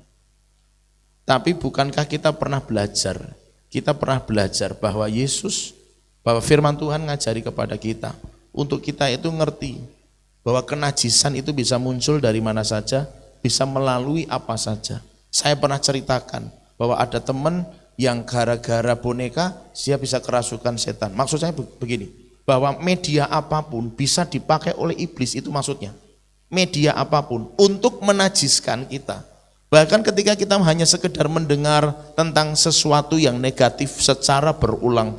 Tapi bukankah kita pernah belajar? Kita pernah belajar bahwa bahwa firman Tuhan ngajari kepada kita. Untuk kita itu ngerti bahwa kenajisan itu bisa muncul dari mana saja, bisa melalui apa saja. Saya pernah ceritakan bahwa ada teman yang gara-gara boneka dia bisa kerasukan setan. Maksud saya begini, bahwa media apapun bisa dipakai oleh iblis, itu maksudnya. Media apapun untuk menajiskan kita. Bahkan ketika kita hanya sekedar mendengar tentang sesuatu yang negatif secara berulang,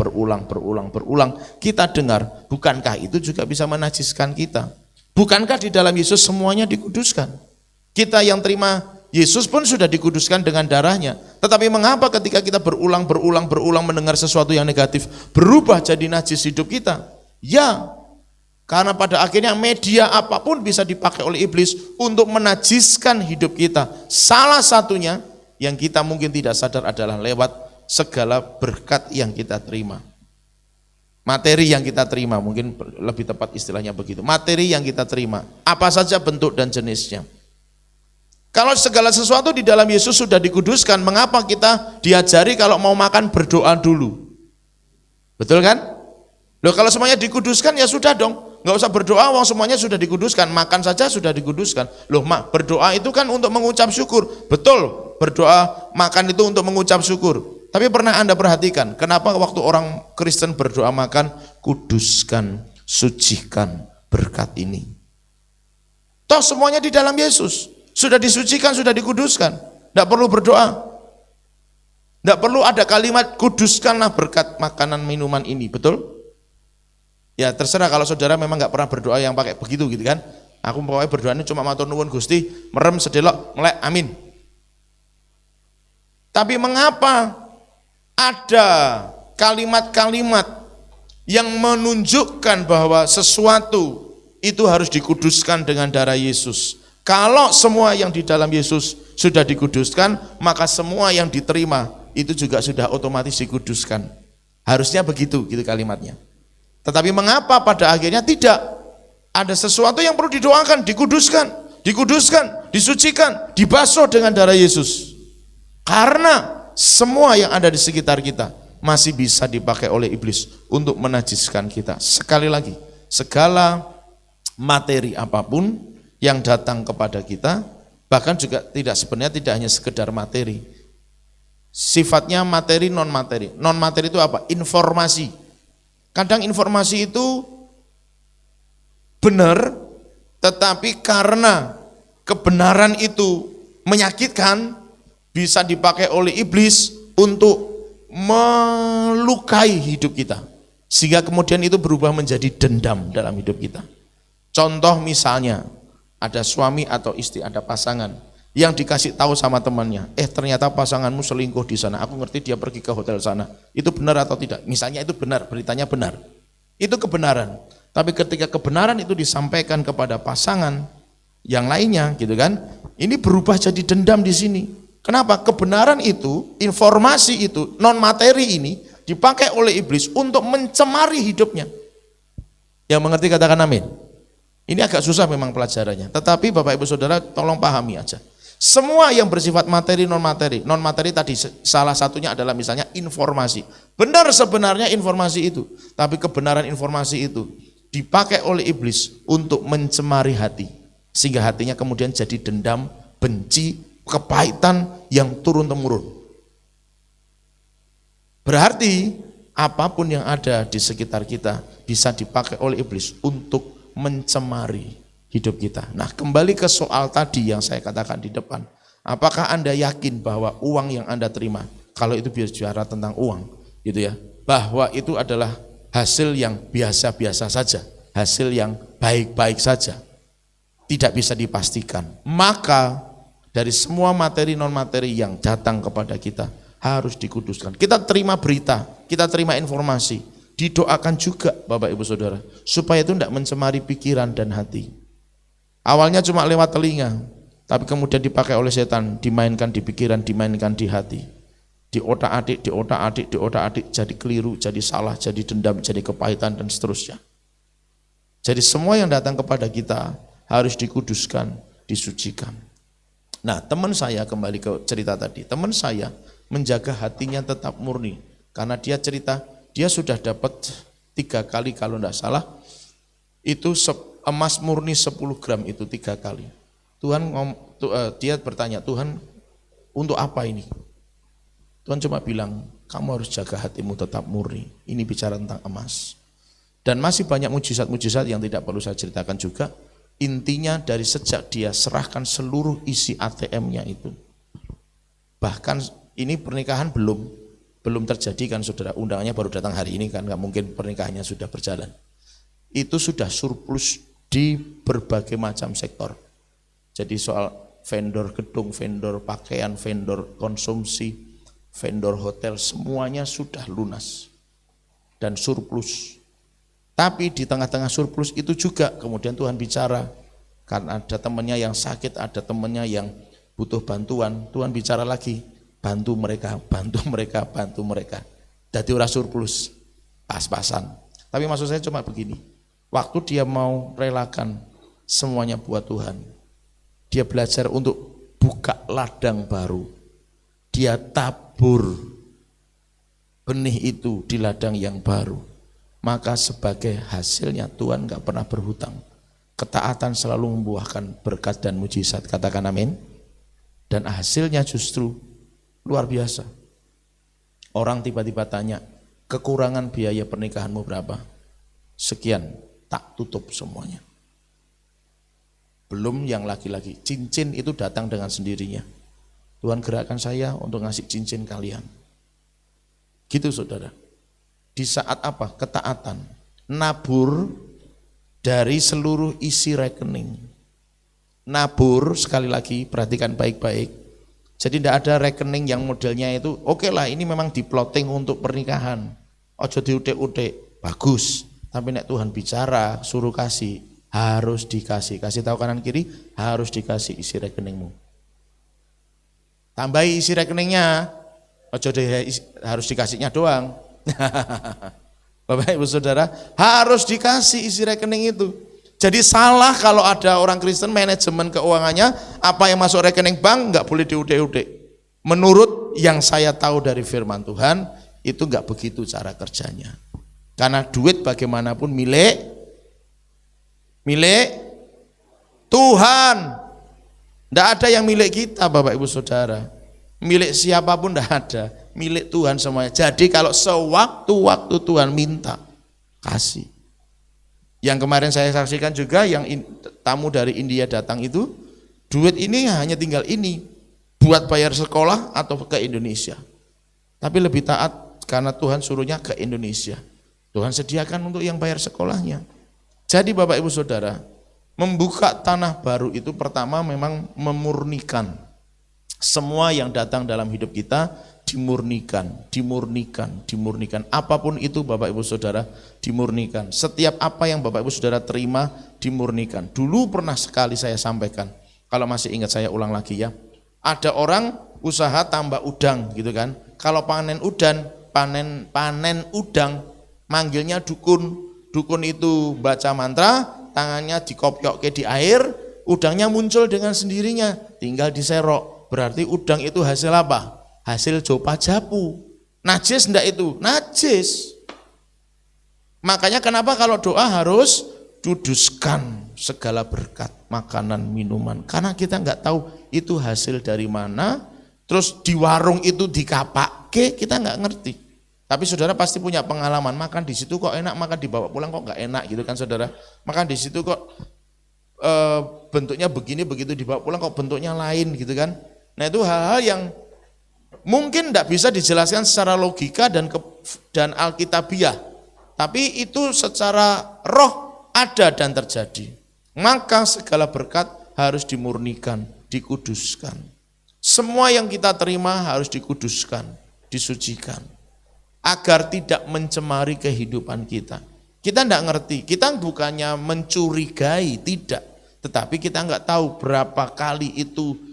kita dengar, bukankah itu juga bisa menajiskan kita? Bukankah di dalam Yesus semuanya dikuduskan? Kita yang terima Yesus pun sudah dikuduskan dengan darahnya. Tetapi mengapa ketika kita berulang mendengar sesuatu yang negatif, berubah jadi najis hidup kita? Ya, karena pada akhirnya media apapun bisa dipakai oleh iblis untuk menajiskan hidup kita. Salah satunya yang kita mungkin tidak sadar adalah lewat segala berkat yang kita terima. Materi yang kita terima, mungkin lebih tepat istilahnya begitu. Materi yang kita terima, apa saja bentuk dan jenisnya. Kalau segala sesuatu di dalam Yesus sudah dikuduskan, mengapa kita diajari kalau mau makan berdoa dulu? Betul kan? Loh, kalau semuanya dikuduskan ya sudah dong, nggak usah berdoa, wong semuanya sudah dikuduskan, makan saja sudah dikuduskan. Loh, berdoa itu kan untuk mengucap syukur. Betul, berdoa makan itu untuk mengucap syukur. Tapi pernah Anda perhatikan, kenapa waktu orang Kristen berdoa makan, kuduskan, sucikan berkat ini. Toh semuanya di dalam Yesus, sudah disucikan, sudah dikuduskan. Tidak perlu berdoa. Tidak perlu ada kalimat, kuduskanlah berkat makanan minuman ini, betul? Ya terserah kalau saudara memang nggak pernah berdoa yang pakai begitu gitu kan. Aku pokoknya berdoa ini cuma matur nuwun Gusti, merem sedelok, melek, amin. Tapi mengapa ada kalimat-kalimat yang menunjukkan bahwa sesuatu itu harus dikuduskan dengan darah Yesus? Kalau semua yang di dalam Yesus sudah dikuduskan, maka semua yang diterima itu juga sudah otomatis dikuduskan. Harusnya begitu gitu kalimatnya. Tetapi mengapa pada akhirnya tidak? Ada sesuatu yang perlu didoakan, dikuduskan, disucikan, dibasuh dengan darah Yesus. Karena semua yang ada di sekitar kita masih bisa dipakai oleh iblis untuk menajiskan kita. Sekali lagi, segala materi apapun yang datang kepada kita, bahkan juga sebenarnya tidak hanya sekedar materi. Sifatnya materi, non materi. Non materi itu apa? Informasi. Kadang informasi itu benar, tetapi karena kebenaran itu menyakitkan, bisa dipakai oleh iblis untuk melukai hidup kita. Sehingga kemudian itu berubah menjadi dendam dalam hidup kita. Contoh misalnya, ada suami atau istri, ada pasangan yang dikasih tahu sama temannya, ternyata pasanganmu selingkuh di sana, aku ngerti dia pergi ke hotel sana. Itu benar atau tidak? Misalnya itu benar, beritanya benar. Itu kebenaran. Tapi ketika kebenaran itu disampaikan kepada pasangan yang lainnya, gitu kan, ini berubah jadi dendam di sini. Kenapa? Kebenaran itu, informasi itu, non materi ini dipakai oleh iblis untuk mencemari hidupnya. Yang mengerti katakan amin. Ini agak susah memang pelajarannya, tetapi Bapak Ibu Saudara tolong pahami aja. Semua yang bersifat materi, non materi tadi salah satunya adalah misalnya informasi. Benar sebenarnya informasi itu, tapi kebenaran informasi itu dipakai oleh iblis untuk mencemari hati, sehingga hatinya kemudian jadi dendam, benci, kepahitan yang turun-temurun. Berarti apapun yang ada di sekitar kita bisa dipakai oleh iblis untuk mencemari hidup kita. Nah, kembali ke soal tadi yang saya katakan di depan. Apakah Anda yakin bahwa uang yang Anda terima, kalau itu bicara tentang uang, gitu ya, bahwa itu adalah hasil yang biasa-biasa saja, hasil yang baik-baik saja, tidak bisa dipastikan. Maka dari semua materi non materi yang datang kepada kita harus dikuduskan. Kita terima berita, kita terima informasi, didoakan juga Bapak Ibu Saudara, supaya itu tidak mencemari pikiran dan hati. Awalnya cuma lewat telinga, tapi kemudian dipakai oleh setan, dimainkan di pikiran, dimainkan di hati. Di otak-atik, jadi keliru, jadi salah, jadi dendam, jadi kepahitan, dan seterusnya. Jadi semua yang datang kepada kita harus dikuduskan, disucikan. Nah, teman saya, kembali ke cerita tadi, teman saya menjaga hatinya tetap murni, karena dia cerita, dia sudah dapat 3 kali kalau tidak salah, itu emas murni 10 gram itu 3 kali. Dia bertanya, Tuhan untuk apa ini? Tuhan cuma bilang, kamu harus jaga hatimu tetap murni. Ini bicara tentang emas. Dan masih banyak mujizat-mujizat yang tidak perlu saya ceritakan juga. Intinya dari sejak dia serahkan seluruh isi ATM-nya itu. Bahkan ini pernikahan belum terjadi kan saudara, undangannya baru datang hari ini kan, nggak mungkin pernikahannya sudah berjalan. Itu sudah surplus di berbagai macam sektor. Jadi soal vendor gedung, vendor pakaian, vendor konsumsi, vendor hotel, semuanya sudah lunas dan surplus. Tapi di tengah-tengah surplus itu juga kemudian Tuhan bicara, karena ada temannya yang sakit, ada temannya yang butuh bantuan, Tuhan bicara lagi, bantu mereka. Jadi ora surplus, pas-pasan. Tapi maksud saya cuma begini, waktu dia mau relakan semuanya buat Tuhan, dia belajar untuk buka ladang baru. Dia tabur benih itu di ladang yang baru. Maka sebagai hasilnya Tuhan gak pernah berhutang. Ketaatan selalu membuahkan berkat dan mujizat. Katakan amin. Dan hasilnya justru luar biasa. Orang tiba-tiba tanya, kekurangan biaya pernikahanmu berapa? Sekian, tak tutup semuanya. Belum yang laki-laki, cincin itu datang dengan sendirinya. Tuhan gerakkan saya untuk ngasih cincin kalian. Gitu saudara. Di saat apa? Ketaatan. Nabur dari seluruh isi rekening. Nabur, sekali lagi perhatikan baik-baik. Jadi tidak ada rekening yang modelnya itu, oke lah ini memang diplotting untuk pernikahan. Ojo diutik-utik, bagus. Tapi nek Tuhan bicara, suruh kasih, harus dikasih. Kasih tahu kanan kiri, harus dikasih isi rekeningmu. Tambahi isi rekeningnya, ojo harus dikasihnya doang. Bapak Ibu Saudara, harus dikasih isi rekening itu. Jadi salah kalau ada orang Kristen manajemen keuangannya, apa yang masuk rekening bank nggak boleh diudik-udik. Menurut yang saya tahu dari firman Tuhan, itu nggak begitu cara kerjanya. Karena duit bagaimanapun milik Tuhan. Tidak ada yang milik kita Bapak Ibu Saudara. Milik siapapun tidak ada. Milik Tuhan semuanya. Jadi kalau sewaktu-waktu Tuhan minta, kasih. Yang kemarin saya saksikan juga yang tamu dari India datang itu, duit ini hanya tinggal ini buat bayar sekolah atau ke Indonesia. Tapi lebih taat karena Tuhan suruhnya ke Indonesia. Tuhan sediakan untuk yang bayar sekolahnya. Jadi Bapak Ibu Saudara, membuka tanah baru itu pertama memang memurnikan. Semua yang datang dalam hidup kita dimurnikan. Apapun itu Bapak Ibu Saudara dimurnikan. Setiap apa yang Bapak Ibu Saudara terima dimurnikan. Dulu pernah sekali saya sampaikan, kalau masih ingat saya ulang lagi ya. Ada orang usaha tambak udang gitu kan. Kalau panen udang manggilnya dukun. Dukun itu baca mantra, tangannya dikopiok di air, udangnya muncul dengan sendirinya, tinggal diserok. Berarti udang itu hasil apa? Hasil jopa japu. Najis enggak itu? Najis. Makanya kenapa kalau doa harus kuduskan segala berkat, makanan, minuman. Karena kita enggak tahu itu hasil dari mana, terus di warung itu dikapake, kita enggak ngerti. Tapi saudara pasti punya pengalaman, makan di situ kok enak, makan dibawa pulang kok enggak enak gitu kan saudara. Makan di situ kok bentuknya begini, begitu dibawa pulang kok bentuknya lain gitu kan. Nah itu hal-hal yang mungkin tidak bisa dijelaskan secara logika dan alkitabiah, tapi itu secara roh ada dan terjadi. Maka segala berkat harus dimurnikan, dikuduskan. Semua yang kita terima harus dikuduskan, disucikan, agar tidak mencemari kehidupan kita. Kita tidak ngerti, kita bukannya mencurigai, tidak, tetapi kita nggak tahu berapa kali itu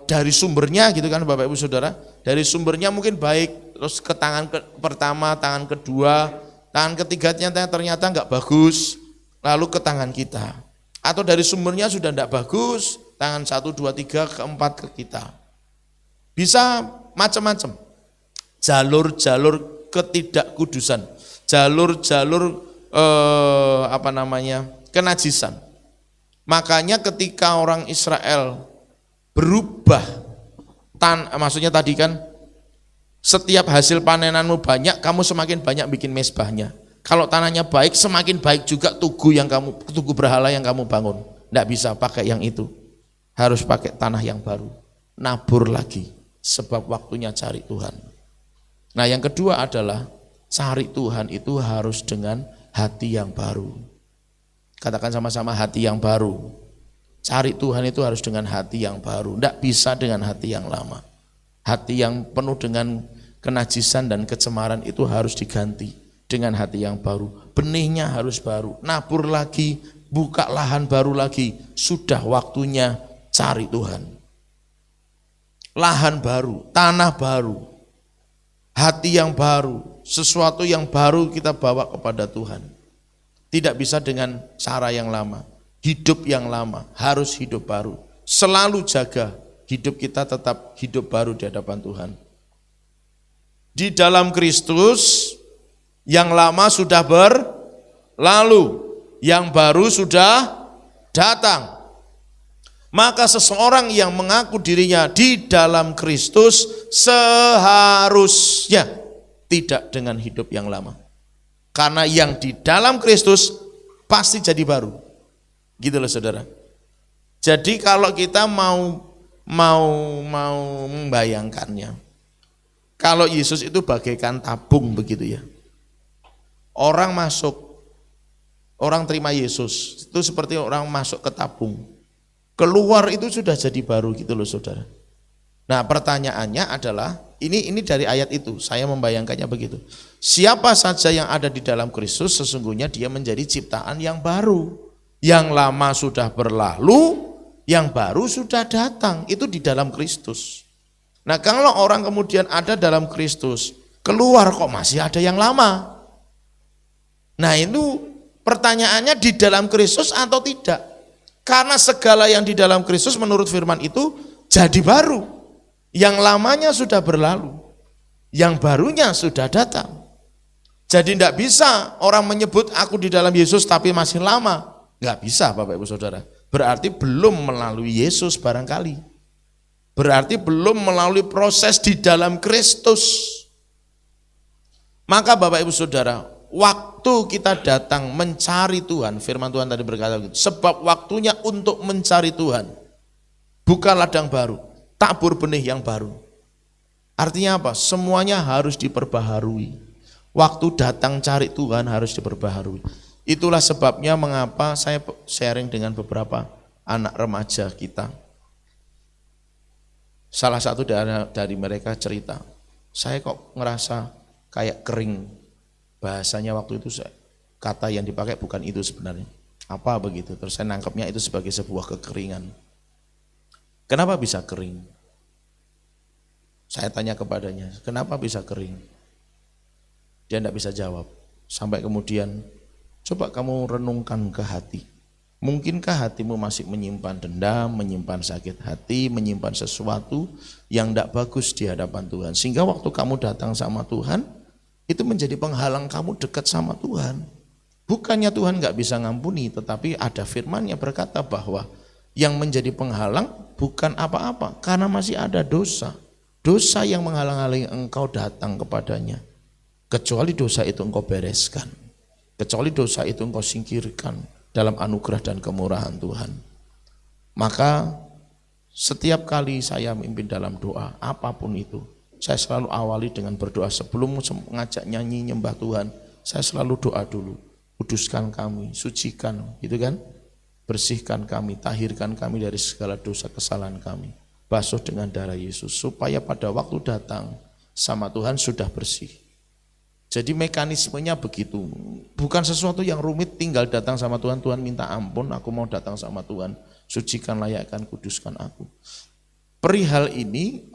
dari sumbernya gitu kan Bapak Ibu Saudara. Dari sumbernya mungkin baik, terus ke tangan pertama, tangan kedua, tangan ketiganya ternyata nggak bagus, lalu ke tangan kita. Atau dari sumbernya sudah tidak bagus, tangan 1, 2, 3, keempat ke kita. Bisa macam-macam. Jalur-jalur ketidakkudusan, jalur-jalur kenajisan. Makanya ketika orang Israel berubah, maksudnya tadi kan setiap hasil panenanmu banyak, kamu semakin banyak bikin mezbahnya. Kalau tanahnya baik, semakin baik juga tugu berhala yang kamu bangun. Tidak bisa pakai yang itu, harus pakai tanah yang baru, nabur lagi, sebab waktunya cari Tuhan. Nah yang kedua adalah cari Tuhan itu harus dengan hati yang baru. Katakan sama-sama, hati yang baru. Cari Tuhan itu harus dengan hati yang baru, tidak bisa dengan hati yang lama. Hati yang penuh dengan kenajisan dan kecemaran itu harus diganti dengan hati yang baru. Benihnya harus baru, nabur lagi, buka lahan baru lagi. Sudah waktunya cari Tuhan. Lahan baru, tanah baru, hati yang baru, sesuatu yang baru kita bawa kepada Tuhan. Tidak bisa dengan cara yang lama. Hidup yang lama, harus hidup baru. Selalu jaga hidup kita tetap hidup baru di hadapan Tuhan. Di dalam Kristus, yang lama sudah berlalu, yang baru sudah datang. Maka seseorang yang mengaku dirinya di dalam Kristus seharusnya tidak dengan hidup yang lama. Karena yang di dalam Kristus pasti jadi baru. Gitu loh saudara. Jadi kalau kita mau membayangkannya, kalau Yesus itu bagaikan tabung begitu ya. Orang terima Yesus itu seperti orang masuk ke tabung. Keluar itu sudah jadi baru gitu loh saudara. Nah pertanyaannya adalah, ini dari ayat itu, saya membayangkannya begitu. Siapa saja yang ada di dalam Kristus sesungguhnya dia menjadi ciptaan yang baru. Yang lama sudah berlalu, yang baru sudah datang, itu di dalam Kristus. Nah kalau orang kemudian ada dalam Kristus, keluar kok masih ada yang lama. Nah itu Pertanyaannya di dalam Kristus atau tidak? Karena segala yang di dalam Kristus menurut firman itu jadi baru. Yang lamanya sudah berlalu. Yang barunya sudah datang. Jadi tidak bisa orang menyebut aku di dalam Yesus tapi masih lama. Nggak bisa Bapak Ibu Saudara. Berarti belum melalui Yesus barangkali. Berarti belum melalui proses di dalam Kristus. Maka Bapak Ibu Saudara, waktu kita datang mencari Tuhan, firman Tuhan tadi berkata begitu, sebab waktunya untuk mencari Tuhan, bukan ladang baru, tabur benih yang baru. Artinya apa? Semuanya harus diperbaharui. Waktu datang cari Tuhan harus diperbaharui. Itulah sebabnya mengapa saya sharing dengan beberapa anak remaja kita. Salah satu dari mereka cerita, saya kok ngerasa kayak kering. Bahasanya waktu itu kata yang dipakai bukan itu sebenarnya. Apa begitu? Terus saya nangkepnya itu sebagai sebuah kekeringan. Kenapa bisa kering? Saya tanya kepadanya, kenapa bisa kering? Dia tidak bisa jawab. Sampai kemudian, coba kamu renungkan ke hati. Mungkinkah hatimu masih menyimpan dendam, menyimpan sakit hati, menyimpan sesuatu yang tidak bagus di hadapan Tuhan. Sehingga waktu kamu datang sama Tuhan, itu menjadi penghalang kamu dekat sama Tuhan. Bukannya Tuhan nggak bisa ngampuni, tetapi ada firman-Nya berkata bahwa yang menjadi penghalang bukan apa-apa, karena masih ada dosa. Dosa yang menghalang-halangi engkau datang kepadanya. Kecuali dosa itu engkau bereskan. Kecuali dosa itu engkau singkirkan dalam anugerah dan kemurahan Tuhan. Maka setiap kali saya memimpin dalam doa, apapun itu, saya selalu awali dengan berdoa. Sebelum mengajak nyanyi nyembah Tuhan, saya selalu doa dulu. Kuduskan kami, sucikan, gitu kan? Bersihkan kami, tahirkan kami dari segala dosa kesalahan kami. Basuh dengan darah Yesus, supaya pada waktu datang sama Tuhan sudah bersih. Jadi mekanismenya begitu, bukan sesuatu yang rumit, tinggal datang sama Tuhan, Tuhan minta ampun, aku mau datang sama Tuhan, sucikan, layakkan, kuduskan aku. Perihal ini,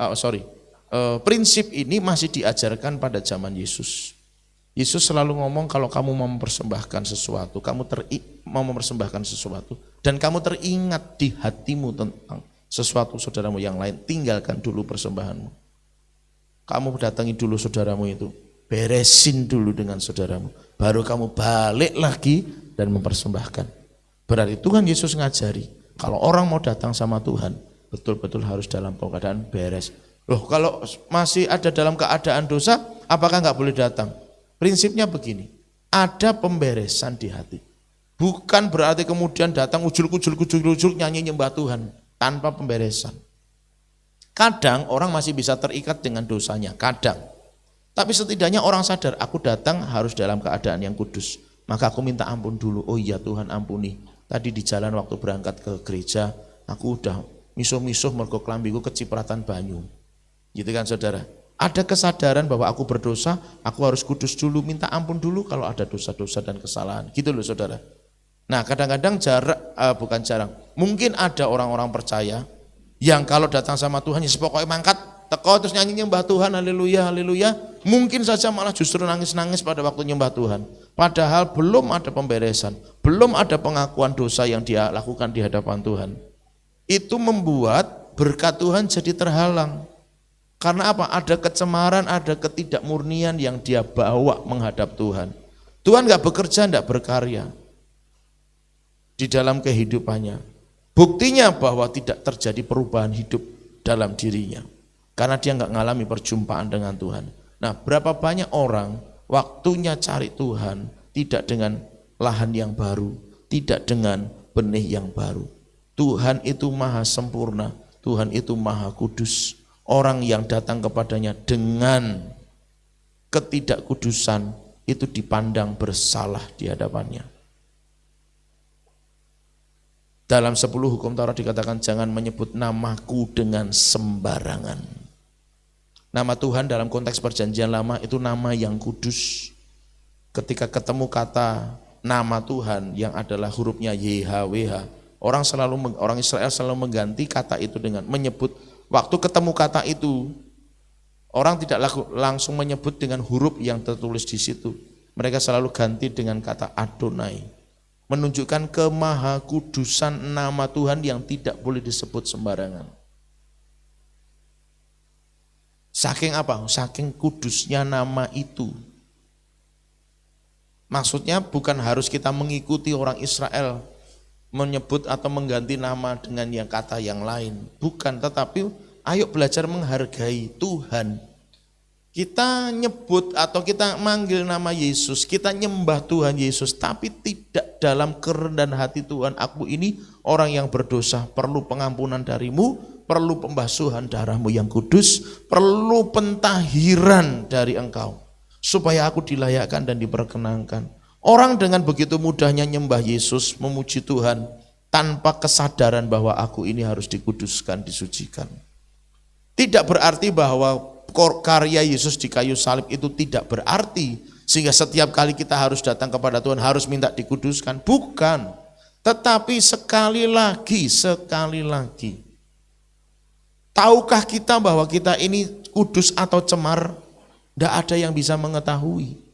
prinsip ini masih diajarkan pada zaman Yesus. Yesus selalu ngomong kalau kamu mau mempersembahkan sesuatu, mau mempersembahkan sesuatu, dan kamu teringat di hatimu tentang sesuatu saudaramu yang lain, tinggalkan dulu persembahanmu. Kamu datangi dulu saudaramu itu, beresin dulu dengan saudaramu, baru kamu balik lagi dan mempersembahkan. Berarti Tuhan Yesus ngajari, kalau orang mau datang sama Tuhan, betul-betul harus dalam keadaan beres. Loh, kalau masih ada dalam keadaan dosa, apakah nggak boleh datang? Prinsipnya begini, ada pemberesan di hati. Bukan berarti kemudian datang ujul-ujul nyanyi nyembah Tuhan tanpa pemberesan. Kadang orang masih bisa terikat dengan dosanya, kadang. Tapi setidaknya orang sadar, aku datang harus dalam keadaan yang kudus. Maka aku minta ampun dulu. Oh iya Tuhan ampuni. Tadi di jalan waktu berangkat ke gereja, aku udah misuh-misuh mergo klambiku kecipratan banyu. Gitu kan saudara? Ada kesadaran bahwa aku berdosa, aku harus kudus dulu, minta ampun dulu kalau ada dosa-dosa dan kesalahan. Gitu loh saudara. Nah kadang-kadang bukan jarang, mungkin ada orang-orang percaya yang kalau datang sama Tuhan, ya pokoknya mangkat, teko terus nyanyi nyembah Tuhan, haleluya, haleluya. Mungkin saja malah justru nangis-nangis pada waktu nyembah Tuhan. Padahal belum ada pemberesan, belum ada pengakuan dosa yang dia lakukan di hadapan Tuhan. Itu membuat berkat Tuhan jadi terhalang. Karena apa? Ada kecemaran, ada ketidakmurnian yang dia bawa menghadap Tuhan. Tuhan gak bekerja, gak berkarya di dalam kehidupannya. Buktinya bahwa tidak terjadi perubahan hidup dalam dirinya. Karena dia gak ngalami perjumpaan dengan Tuhan. Nah, berapa banyak orang waktunya cari Tuhan tidak dengan lahan yang baru, tidak dengan benih yang baru. Tuhan itu maha sempurna, Tuhan itu maha kudus. Orang yang datang kepadanya dengan ketidakkudusan itu dipandang bersalah di hadapannya. Dalam 10 hukum Taurat dikatakan jangan menyebut namaku dengan sembarangan. Nama Tuhan dalam konteks perjanjian lama itu nama yang kudus. Ketika ketemu kata nama Tuhan yang adalah hurufnya YHWH, orang Israel selalu mengganti kata itu dengan menyebut. Waktu ketemu kata itu, orang tidak langsung menyebut dengan huruf yang tertulis di situ. Mereka selalu ganti dengan kata Adonai. menunjukkan kemahakudusan nama Tuhan yang tidak boleh disebut sembarangan. Saking apa? Saking kudusnya nama itu. Maksudnya bukan harus kita mengikuti orang Israel menyebut atau mengganti nama dengan yang kata yang lain. Bukan, tetapi ayo belajar menghargai Tuhan. Kita nyebut atau kita manggil nama Yesus, kita nyembah Tuhan Yesus, tapi tidak dalam kerendahan hati Tuhan. Aku ini orang yang berdosa, perlu pengampunan darimu, perlu pembasuhan darahmu yang kudus, perlu pentahiran dari engkau, supaya aku dilayakkan dan diperkenankan. Orang dengan begitu mudahnya nyembah Yesus, memuji Tuhan, tanpa kesadaran bahwa aku ini harus dikuduskan, disucikan. Tidak berarti bahwa karya Yesus di kayu salib itu tidak berarti, sehingga setiap kali kita harus datang kepada Tuhan harus minta dikuduskan. Bukan. Tetapi sekali lagi, tahukah kita bahwa kita ini kudus atau cemar? Tidak ada yang bisa mengetahui.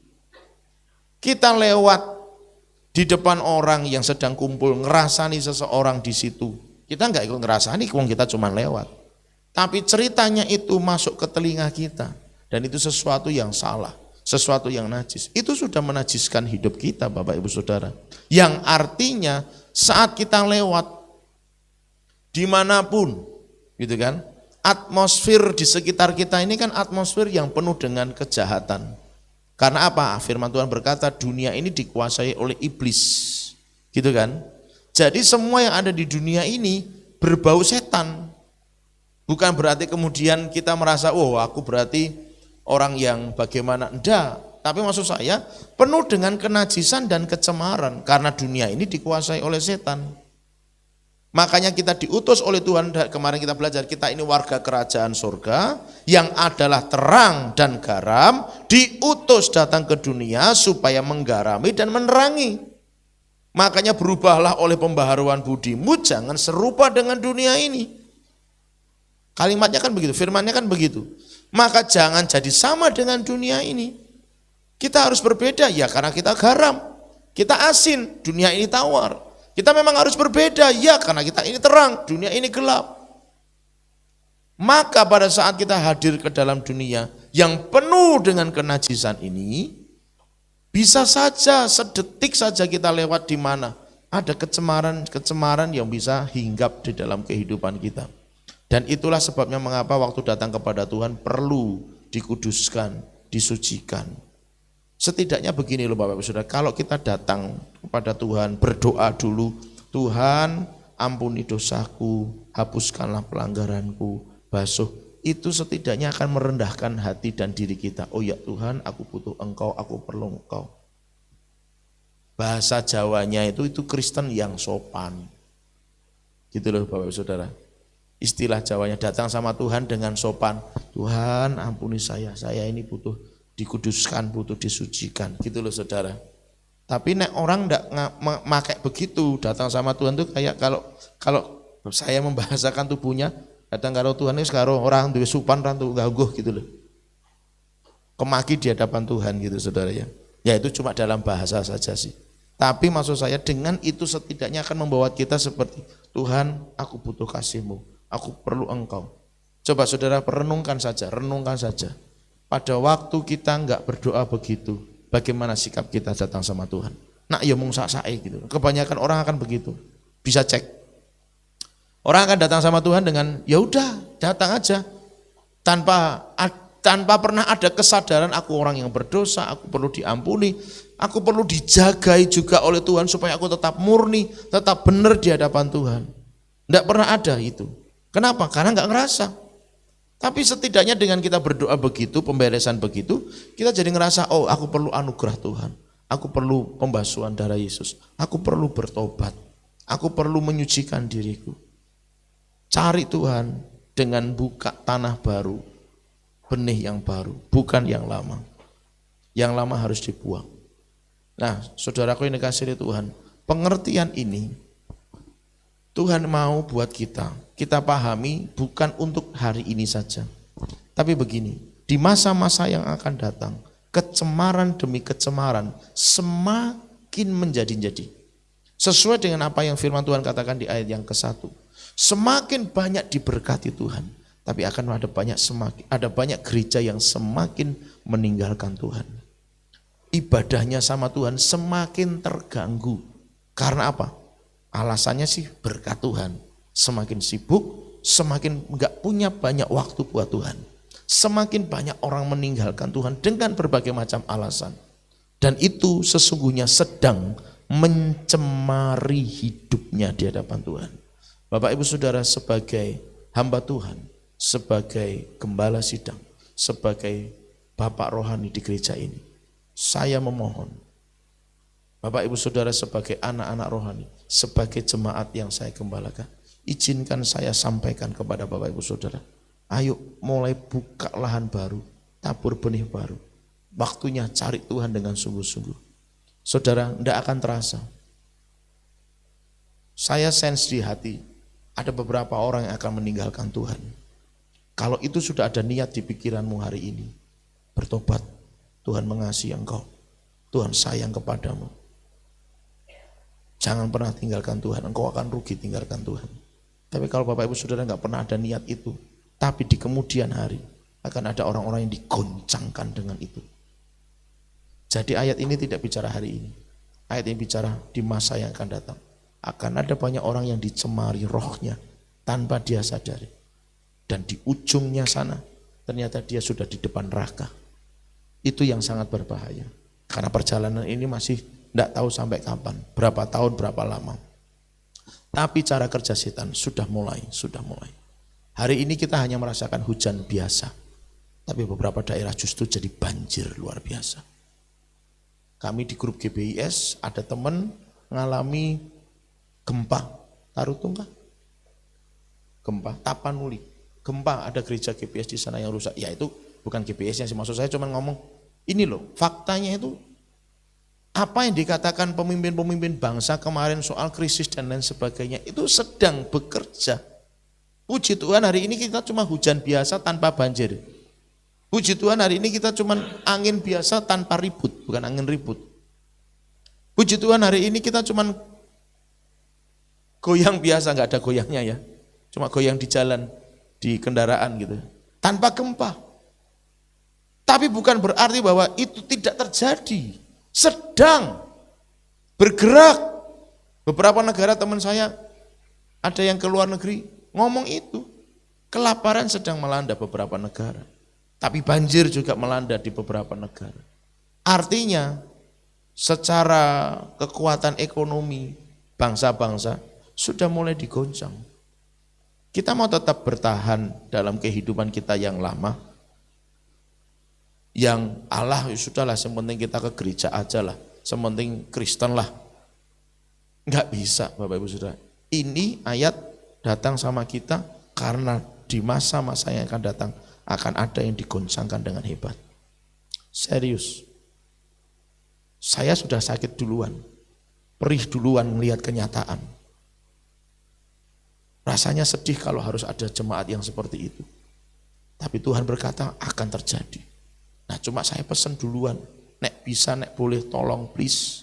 Kita lewat di depan orang yang sedang kumpul, ngerasani seseorang di situ. Kita enggak ikut ngerasani, kita cuma lewat. Tapi ceritanya itu masuk ke telinga kita. Dan itu sesuatu yang salah, sesuatu yang najis. Itu sudah menajiskan hidup kita, Bapak Ibu Saudara. Yang artinya saat kita lewat dimanapun, gitu kan, atmosfer di sekitar kita ini kan atmosfer yang penuh dengan kejahatan. Karena apa? Firman Tuhan berkata dunia ini dikuasai oleh iblis, gitu kan. Jadi semua yang ada di dunia ini berbau setan. Bukan berarti kemudian kita merasa, oh aku berarti orang yang bagaimana. Enggak, tapi maksud saya penuh dengan kenajisan dan kecemaran. Karena dunia ini dikuasai oleh setan. Makanya kita diutus oleh Tuhan, kemarin kita belajar, kita ini warga kerajaan surga, yang adalah terang dan garam, diutus datang ke dunia supaya menggarami dan menerangi. Makanya berubahlah oleh pembaharuan budimu, jangan serupa dengan dunia ini. Kalimatnya kan begitu, firmannya kan begitu. Maka jangan jadi sama dengan dunia ini. Kita harus berbeda, ya karena kita garam. Kita asin, dunia ini tawar. Kita memang harus berbeda, ya karena kita ini terang, dunia ini gelap. Maka pada saat kita hadir ke dalam dunia yang penuh dengan kenajisan ini, bisa saja sedetik saja kita lewat di mana ada kecemaran yang bisa hinggap di dalam kehidupan kita. Dan itulah sebabnya mengapa waktu datang kepada Tuhan perlu dikuduskan, disucikan. Setidaknya begini loh Bapak Ibu Saudara, kalau kita datang kepada Tuhan, berdoa dulu, Tuhan ampuni dosaku, hapuskanlah pelanggaranku, basuh, itu setidaknya akan merendahkan hati dan diri kita. Oh ya Tuhan, aku butuh Engkau, aku perlu Engkau. Bahasa Jawanya itu Kristen yang sopan. Gitu loh Bapak Ibu Saudara. Istilah Jawanya datang sama Tuhan dengan sopan. Tuhan ampuni saya ini butuh dikuduskan, butuh disucikan. Gitu loh saudara. Tapi nek orang enggak pakai begitu, datang sama Tuhan tuh kayak kalau saya membahasakan tubuhnya, datang karo Tuhan itu karo orang duwe supan rantu gangguh gitu loh. Kemaki di hadapan Tuhan gitu saudara ya. Ya itu cuma dalam bahasa saja sih. Tapi maksud saya dengan itu setidaknya akan membawa kita seperti Tuhan aku butuh kasih-Mu. Aku perlu Engkau. Coba saudara renungkan saja. Pada waktu kita enggak berdoa begitu, bagaimana sikap kita datang sama Tuhan? Nak ya mung sak-sake gitu. Kebanyakan orang akan begitu. Bisa cek. Orang akan datang sama Tuhan dengan ya udah, datang aja. Tanpa pernah ada kesadaran aku orang yang berdosa, aku perlu diampuni, aku perlu dijagai juga oleh Tuhan supaya aku tetap murni, tetap benar di hadapan Tuhan. Enggak pernah ada itu. Kenapa? Karena enggak ngerasa. Tapi setidaknya dengan kita berdoa begitu, pemberesan begitu, kita jadi ngerasa, oh aku perlu anugerah Tuhan. Aku perlu pembasuhan darah Yesus. Aku perlu bertobat. Aku perlu menyucikan diriku. Cari Tuhan dengan buka tanah baru, benih yang baru, bukan yang lama. Yang lama harus dibuang. Nah, saudaraku yang dikasihi Tuhan, pengertian ini Tuhan mau buat kita pahami bukan untuk hari ini saja. Tapi begini, di masa-masa yang akan datang, kecemaran demi kecemaran semakin menjadi-jadi. Sesuai dengan apa yang firman Tuhan katakan di ayat yang ke-1. Semakin banyak diberkati Tuhan, tapi akan ada banyak gereja yang semakin meninggalkan Tuhan. Ibadahnya sama Tuhan semakin terganggu. Karena apa? Alasannya sih berkat Tuhan. Semakin sibuk, semakin enggak punya banyak waktu buat Tuhan. Semakin banyak orang meninggalkan Tuhan dengan berbagai macam alasan. Dan itu sesungguhnya sedang mencemari hidupnya di hadapan Tuhan. Bapak Ibu Saudara, sebagai hamba Tuhan, sebagai gembala sidang, sebagai bapak rohani di gereja ini, saya memohon, Bapak Ibu Saudara sebagai anak-anak rohani, sebagai jemaat yang saya gembalakan, izinkan saya sampaikan kepada Bapak Ibu Saudara, ayo mulai buka lahan baru, tabur benih baru. Waktunya cari Tuhan dengan sungguh-sungguh. Saudara, tidak akan terasa. Saya sense di hati, ada beberapa orang yang akan meninggalkan Tuhan. Kalau itu sudah ada niat di pikiranmu hari ini, bertobat, Tuhan mengasihi engkau, Tuhan sayang kepadamu. Jangan pernah tinggalkan Tuhan, engkau akan rugi tinggalkan Tuhan. Tapi kalau Bapak Ibu Saudara nggak pernah ada niat itu, tapi di kemudian hari akan ada orang-orang yang digoncangkan dengan itu. Jadi ayat ini tidak bicara hari ini. Ayat ini bicara di masa yang akan datang. Akan ada banyak orang yang dicemari rohnya tanpa dia sadari. Dan di ujungnya sana ternyata dia sudah di depan neraka. Itu yang sangat berbahaya. Karena perjalanan ini masih tidak tahu sampai kapan. Berapa tahun, berapa lama. Tapi cara kerja setan sudah mulai. Hari ini kita hanya merasakan hujan biasa. Tapi beberapa daerah justru jadi banjir luar biasa. Kami di grup GBIS ada teman mengalami gempa, Tarutung gempa, Tapanuli, gempa, ada gereja GBIS di sana yang rusak. Ya itu bukan GBIS-nya sih, maksud saya cuma ngomong, ini loh faktanya itu, apa yang dikatakan pemimpin-pemimpin bangsa kemarin soal krisis dan lain sebagainya, itu sedang bekerja. Puji Tuhan hari ini kita cuma hujan biasa tanpa banjir. Puji Tuhan hari ini kita cuma angin biasa tanpa ribut, bukan angin ribut. Puji Tuhan hari ini kita cuma goyang biasa, nggak ada goyangnya ya. Cuma goyang di jalan, di kendaraan gitu. Tanpa gempa. Tapi bukan berarti bahwa itu tidak terjadi. Sedang bergerak. Beberapa negara teman saya, ada yang ke luar negeri, ngomong itu. Kelaparan sedang melanda beberapa negara. Tapi banjir juga melanda di beberapa negara. Artinya secara kekuatan ekonomi bangsa-bangsa sudah mulai digoncang. Kita mau tetap bertahan dalam kehidupan kita yang lama, yang Allah ya sudahlah, yang penting kita ke gereja aja lah, yang penting Kristen lah. Enggak bisa Bapak Ibu Saudara. Ini ayat datang sama kita karena di masa-masa yang akan datang akan ada yang digoncangkan dengan hebat. Serius. Saya sudah sakit duluan, perih duluan melihat kenyataan. Rasanya sedih kalau harus ada jemaat yang seperti itu. Tapi Tuhan berkata akan terjadi. Nah cuma saya pesan duluan, nek bisa, nek boleh tolong please,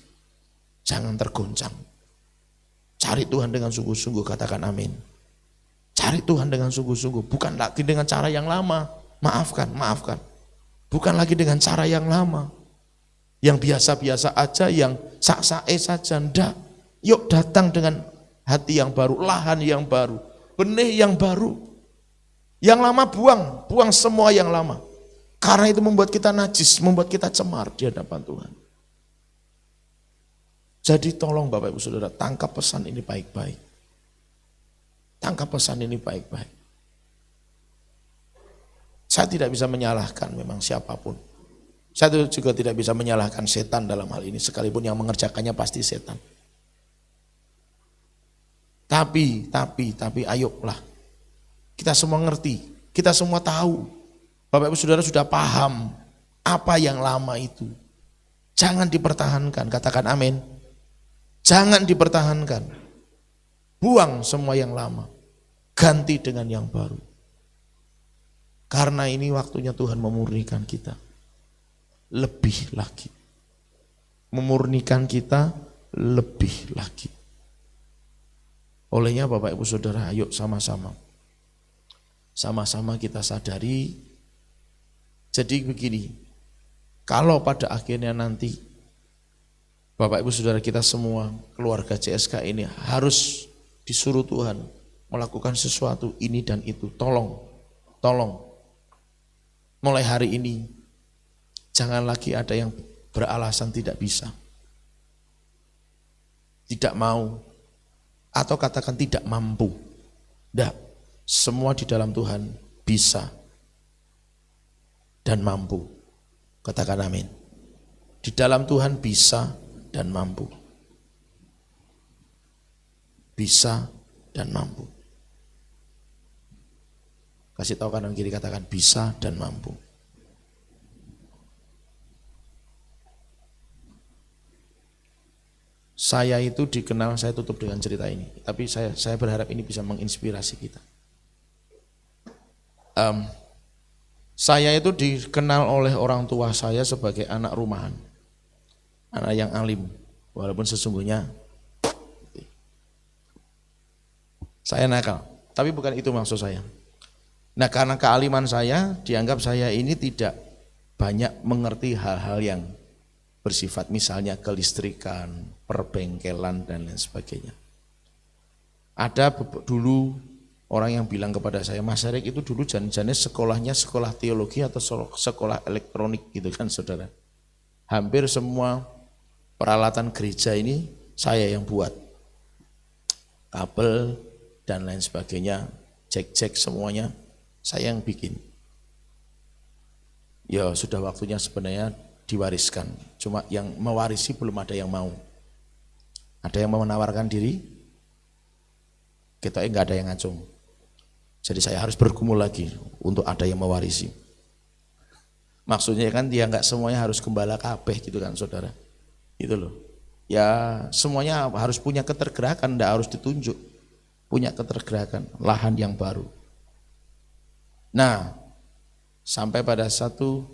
jangan tergoncang. Cari Tuhan dengan sungguh-sungguh, katakan amin. Cari Tuhan dengan sungguh-sungguh, bukan lagi dengan cara yang lama. Maafkan. Bukan lagi dengan cara yang lama. Yang biasa-biasa aja, yang sak-sae saja, ndak. Yuk datang dengan hati yang baru, lahan yang baru, benih yang baru. Yang lama buang semua yang lama. Karena itu membuat kita najis, membuat kita cemar di hadapan Tuhan. Jadi tolong Bapak Ibu Saudara, tangkap pesan ini baik-baik. Tangkap pesan ini baik-baik. Saya tidak bisa menyalahkan memang siapapun. Saya juga tidak bisa menyalahkan setan dalam hal ini, sekalipun yang mengerjakannya pasti setan. Tapi ayolah. Kita semua ngerti, kita semua tahu. Bapak Ibu Saudara sudah paham apa yang lama itu. Jangan dipertahankan, katakan amin. Jangan dipertahankan. Buang semua yang lama, ganti dengan yang baru. Karena ini waktunya Tuhan memurnikan kita. Lebih lagi. Memurnikan kita lebih lagi. Olehnya Bapak Ibu Saudara, ayo sama-sama kita sadari. Jadi begini, kalau pada akhirnya nanti Bapak Ibu Saudara kita semua, keluarga CSK ini harus disuruh Tuhan melakukan sesuatu ini dan itu, tolong mulai hari ini jangan lagi ada yang beralasan tidak bisa, tidak mau, atau katakan tidak mampu. Tidak, semua di dalam Tuhan bisa dan mampu. Katakan amin. Di dalam Tuhan bisa dan mampu. Bisa dan mampu. Kasih tahu kanan kiri, katakan bisa dan mampu. Saya itu dikenal, saya tutup dengan cerita ini, tapi saya berharap ini bisa menginspirasi kita. Saya itu dikenal oleh orang tua saya sebagai anak rumahan, anak yang alim, walaupun sesungguhnya saya nakal, tapi bukan itu maksud saya. Nah, karena kealiman saya, dianggap saya ini tidak banyak mengerti hal-hal yang bersifat misalnya kelistrikan, perbengkelan dan lain sebagainya. Ada dulu orang yang bilang kepada saya, Mas Erik itu dulu jangan-jangan sekolahnya sekolah teologi atau sekolah elektronik gitu kan saudara. Hampir semua peralatan gereja ini saya yang buat. Kabel dan lain sebagainya, cek semuanya saya yang bikin. Ya sudah waktunya sebenarnya diwariskan, cuma yang mewarisi belum ada yang mau. Ada yang mau menawarkan diri, kita nggak ada yang ngacung. Jadi saya harus bergumul lagi untuk ada yang mewarisi. Maksudnya kan dia nggak semuanya harus gembala kabeh gitu kan saudara. Itu loh. Ya semuanya harus punya ketergerakan, nggak harus ditunjuk. Punya ketergerakan, lahan yang baru. Nah, sampai pada satu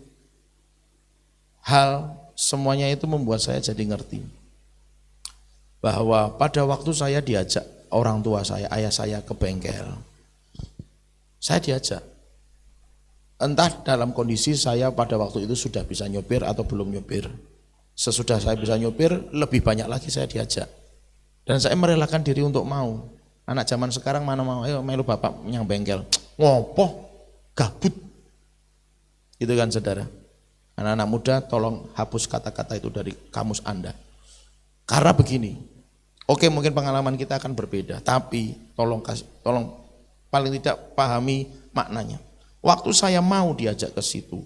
hal, semuanya itu membuat saya jadi ngerti bahwa pada waktu saya diajak orang tua saya, ayah saya ke bengkel, saya diajak. Entah dalam kondisi saya pada waktu itu sudah bisa nyopir atau belum nyopir. Sesudah saya bisa nyopir, lebih banyak lagi saya diajak. Dan saya merelakan diri untuk mau. Anak zaman sekarang mana mau, ayo melu bapak yang bengkel. Ngopo, gabut. Itu kan saudara. Anak-anak muda tolong hapus kata-kata itu dari kamus Anda. Karena begini, oke mungkin pengalaman kita akan berbeda, tapi tolong paling tidak pahami maknanya. Waktu saya mau diajak ke situ,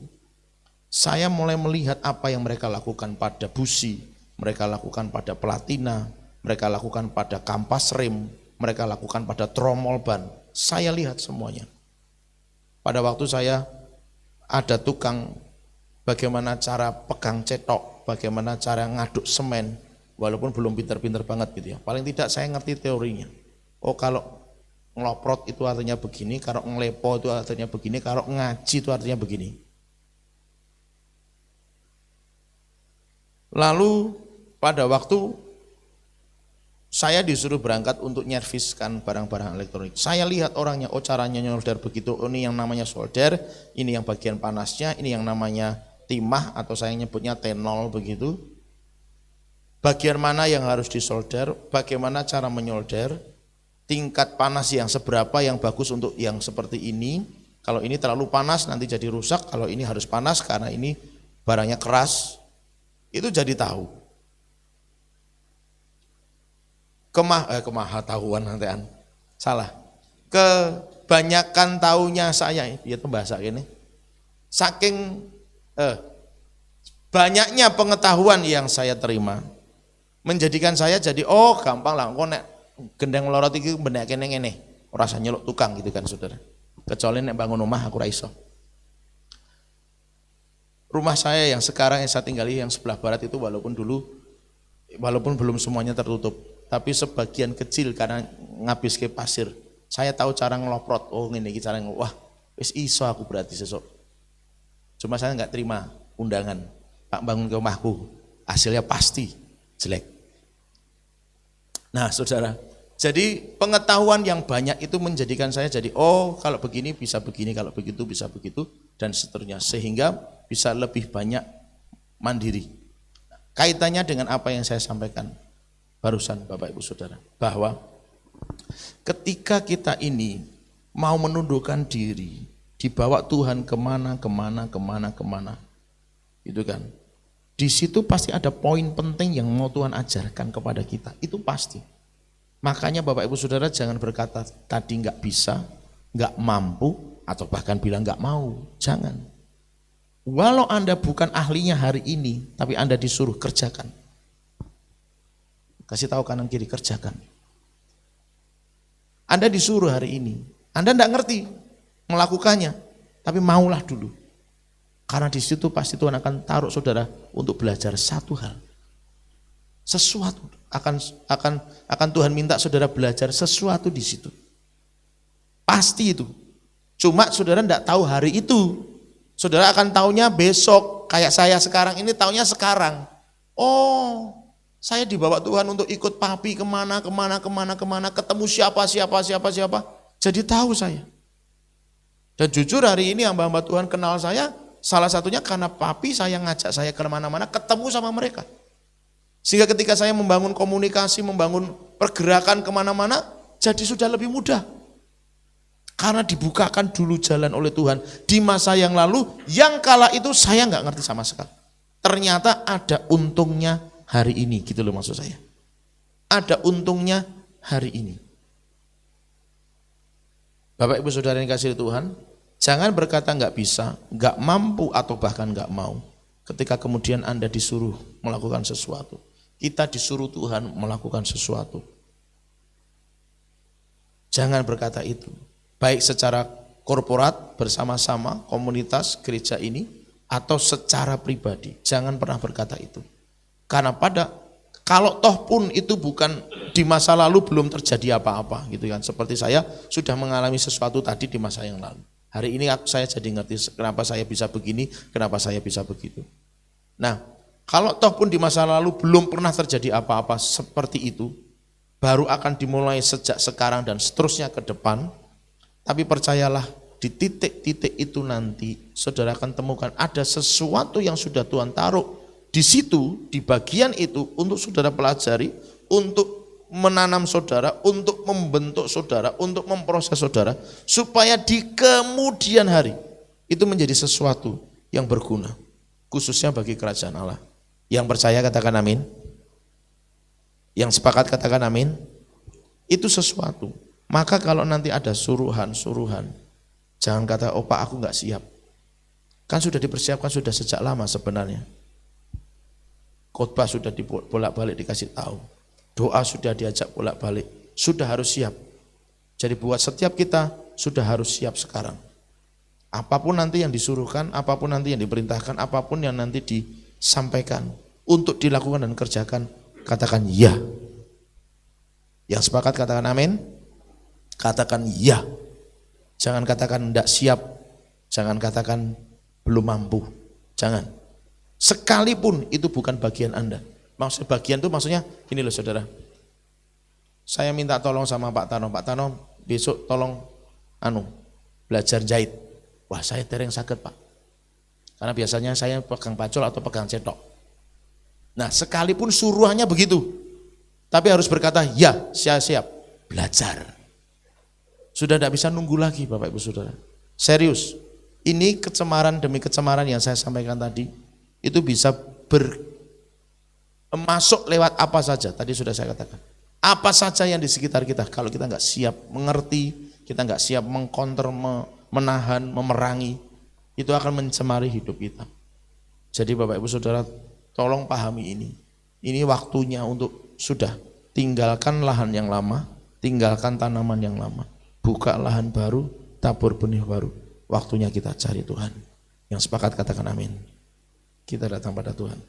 saya mulai melihat apa yang mereka lakukan pada busi, mereka lakukan pada pelatina, mereka lakukan pada kampas rem, mereka lakukan pada tromol ban. Saya lihat semuanya. Pada waktu saya ada tukang bagaimana cara pegang cetok, bagaimana cara ngaduk semen, walaupun belum pinter-pinter banget gitu ya. Paling tidak saya ngerti teorinya. Oh kalau ngeloprot itu artinya begini, kalau ngelepo itu artinya begini, kalau ngaji itu artinya begini. Lalu pada waktu saya disuruh berangkat untuk nyerviskan barang-barang elektronik. Saya lihat orangnya, oh caranya nyolder begitu, oh ini yang namanya solder, ini yang bagian panasnya, ini yang namanya timah atau saya nyebutnya T0 begitu. Bagian mana yang harus disolder, bagaimana cara menyolder, tingkat panas yang seberapa yang bagus untuk yang seperti ini. Kalau ini terlalu panas nanti jadi rusak, kalau ini harus panas karena ini barangnya keras. Itu jadi tahu. Kemahatauan nantian. Salah. Kebanyakan tahunya saya, ya itu bahasa ini. Saking banyaknya pengetahuan yang saya terima menjadikan saya jadi oh gampang lah kok nek gendeng melorot iki benek kene ngene, ora usah nyeluk tukang gitu kan Saudara. Kecuali nek bangun rumah aku ra iso. Rumah saya yang sekarang yang saya tinggali yang sebelah barat itu walaupun belum semuanya tertutup, tapi sebagian kecil karena ngabiske pasir. Saya tahu cara ngeloprot. Oh ngene iki cara wah wis iso aku berarti sesuk. Cuma saya enggak terima undangan. Pak bangun ke rumahku. Hasilnya pasti jelek. Nah, Saudara, Jadi pengetahuan yang banyak itu menjadikan saya jadi, oh kalau begini bisa begini, kalau begitu bisa begitu, dan seterusnya. Sehingga bisa lebih banyak mandiri. Kaitannya dengan apa yang saya sampaikan barusan Bapak Ibu Saudara. Bahwa ketika kita ini mau menundukkan diri, dibawa Tuhan kemana, itu kan. Di situ pasti ada poin penting yang mau Tuhan ajarkan kepada kita, itu pasti. Makanya Bapak Ibu Saudara jangan berkata tadi nggak bisa, nggak mampu, atau bahkan bilang nggak mau. Jangan. Walau Anda bukan ahlinya hari ini, tapi Anda disuruh kerjakan. Kasih tahu kanan kiri, kerjakan. Anda disuruh hari ini, Anda nggak ngerti melakukannya, tapi maulah dulu. Karena di situ pasti Tuhan akan taruh saudara untuk belajar satu hal. Sesuatu akan Tuhan minta saudara belajar sesuatu di situ. Pasti itu. Cuma saudara tidak tahu hari itu. Saudara akan taunya besok. Kayak saya sekarang ini taunya sekarang. Oh, saya dibawa Tuhan untuk ikut papi kemana, ketemu siapa. Jadi tahu saya. Dan jujur hari ini hamba-hamba Tuhan kenal saya, salah satunya karena papi saya ngajak saya kemana-mana ketemu sama mereka. Sehingga ketika saya membangun komunikasi, membangun pergerakan kemana-mana, jadi sudah lebih mudah. Karena dibukakan dulu jalan oleh Tuhan di masa yang lalu, yang kala itu saya nggak ngerti sama sekali. Ternyata ada untungnya hari ini, gitu loh maksud saya. Ada untungnya hari ini. Bapak Ibu Saudara yang kasih Tuhan, jangan berkata nggak bisa, nggak mampu atau bahkan nggak mau. Ketika kemudian Anda disuruh melakukan sesuatu. Kita disuruh Tuhan melakukan sesuatu. Jangan berkata itu. Baik secara korporat, bersama-sama, komunitas, gereja ini, atau secara pribadi. Jangan pernah berkata itu. Karena kalau toh pun itu bukan di masa lalu belum terjadi apa-apa gitu kan. Seperti saya sudah mengalami sesuatu tadi di masa yang lalu. Hari ini saya jadi ngerti kenapa saya bisa begini, kenapa saya bisa begitu. Nah, kalau toh pun di masa lalu belum pernah terjadi apa-apa seperti itu, baru akan dimulai sejak sekarang dan seterusnya ke depan. Tapi percayalah, di titik-titik itu nanti saudara akan temukan ada sesuatu yang sudah Tuhan taruh di situ, di bagian itu untuk saudara pelajari, untuk menanam saudara, untuk membentuk saudara, untuk memproses saudara, supaya di kemudian hari itu menjadi sesuatu yang berguna, khususnya bagi kerajaan Allah. Yang percaya katakan amin. Yang sepakat katakan amin. Itu sesuatu. Maka kalau nanti ada suruhan, jangan kata, oh Pak aku nggak siap. Kan sudah dipersiapkan sudah sejak lama sebenarnya. Khotbah sudah bolak-balik dikasih tahu. Doa sudah diajak bolak-balik. Sudah harus siap. Jadi buat setiap kita sudah harus siap sekarang. Apapun nanti yang disuruhkan, apapun nanti yang diperintahkan, apapun yang nanti disampaikan untuk dilakukan dan kerjakan, katakan ya. Yang sepakat katakan amin. Katakan ya. Jangan katakan tidak siap. Jangan katakan belum mampu. Jangan. Sekalipun itu bukan bagian Anda. Maksud bagian itu maksudnya ini loh saudara. Saya minta tolong sama Pak Tano. Pak Tano besok tolong belajar jahit. Wah saya tereng sakit Pak. Karena biasanya saya pegang pacul atau pegang cetok. Nah sekalipun suruhannya begitu. Tapi harus berkata ya saya siap. Belajar. Sudah tidak bisa nunggu lagi Bapak Ibu Saudara. Serius. Ini kecemaran demi kecemaran yang saya sampaikan tadi. Itu bisa masuk lewat apa saja, tadi sudah saya katakan. Apa saja yang di sekitar kita, kalau kita nggak siap mengerti, kita nggak siap mengkonter, menahan, memerangi, itu akan mencemari hidup kita. Jadi Bapak Ibu Saudara, tolong pahami ini. Ini waktunya untuk sudah tinggalkan lahan yang lama, tinggalkan tanaman yang lama, buka lahan baru, tabur benih baru. Waktunya kita cari Tuhan. Yang sepakat katakan amin. Kita datang pada Tuhan.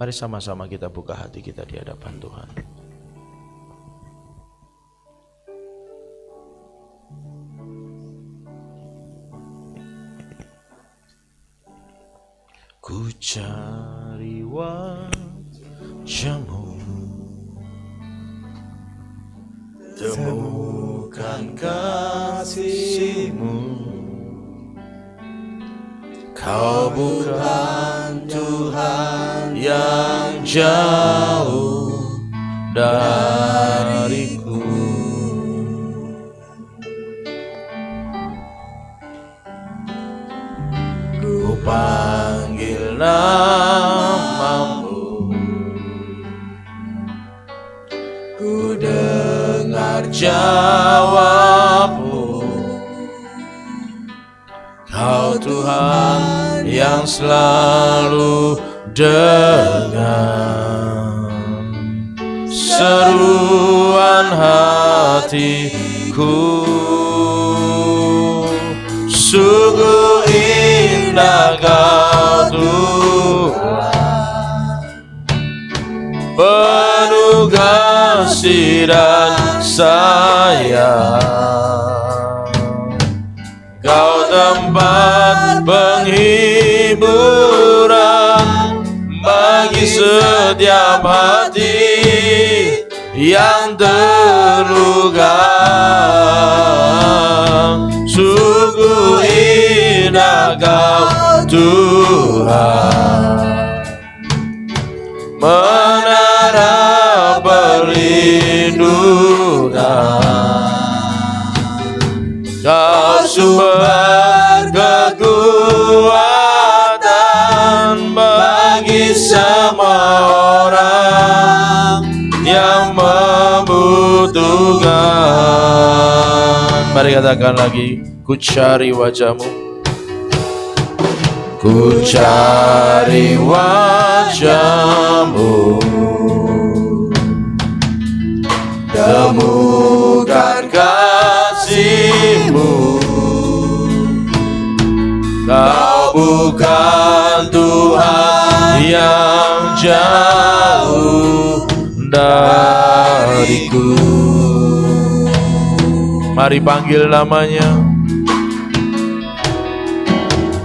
Mari sama-sama kita buka hati kita di hadapan Tuhan. Ku cari wajah-Mu, temukan kasih-Mu. Kau bukan Tuhan yang jauh dariku. Ku panggil nama-Mu, ku dengar jawab-Mu. Kau Tuhan yang selalu dengar seruan hatiku. Sungguh indah Kau Tuhan, penuh kasih dan sayang. Kau tempat penghiburan bagi setiap hati yang terluka. Sungguh indah Kau Tuhan, menara perlindungan. Kau sumber kekuatan bagi semua orang yang membutuhkan. Mari katakan lagi, ku cari wajah-Mu, ku cari wajah-Mu, temukan kasih-Mu. Kau bukan Tuhan yang jauh dariku. Mari panggil namanya.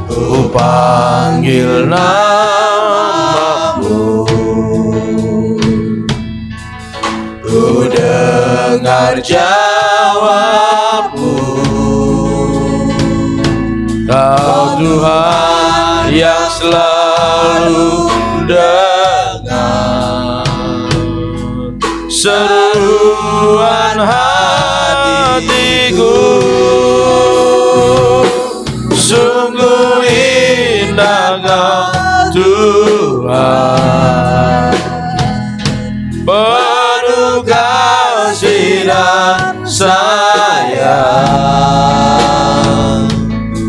Ku panggil nama-Mu, ku dengar jawab-Mu. Kau Tuhan yang selalu dengar seruan hatiku. Sungguh indah Kau Tuhan, penuh kasih dan sayang.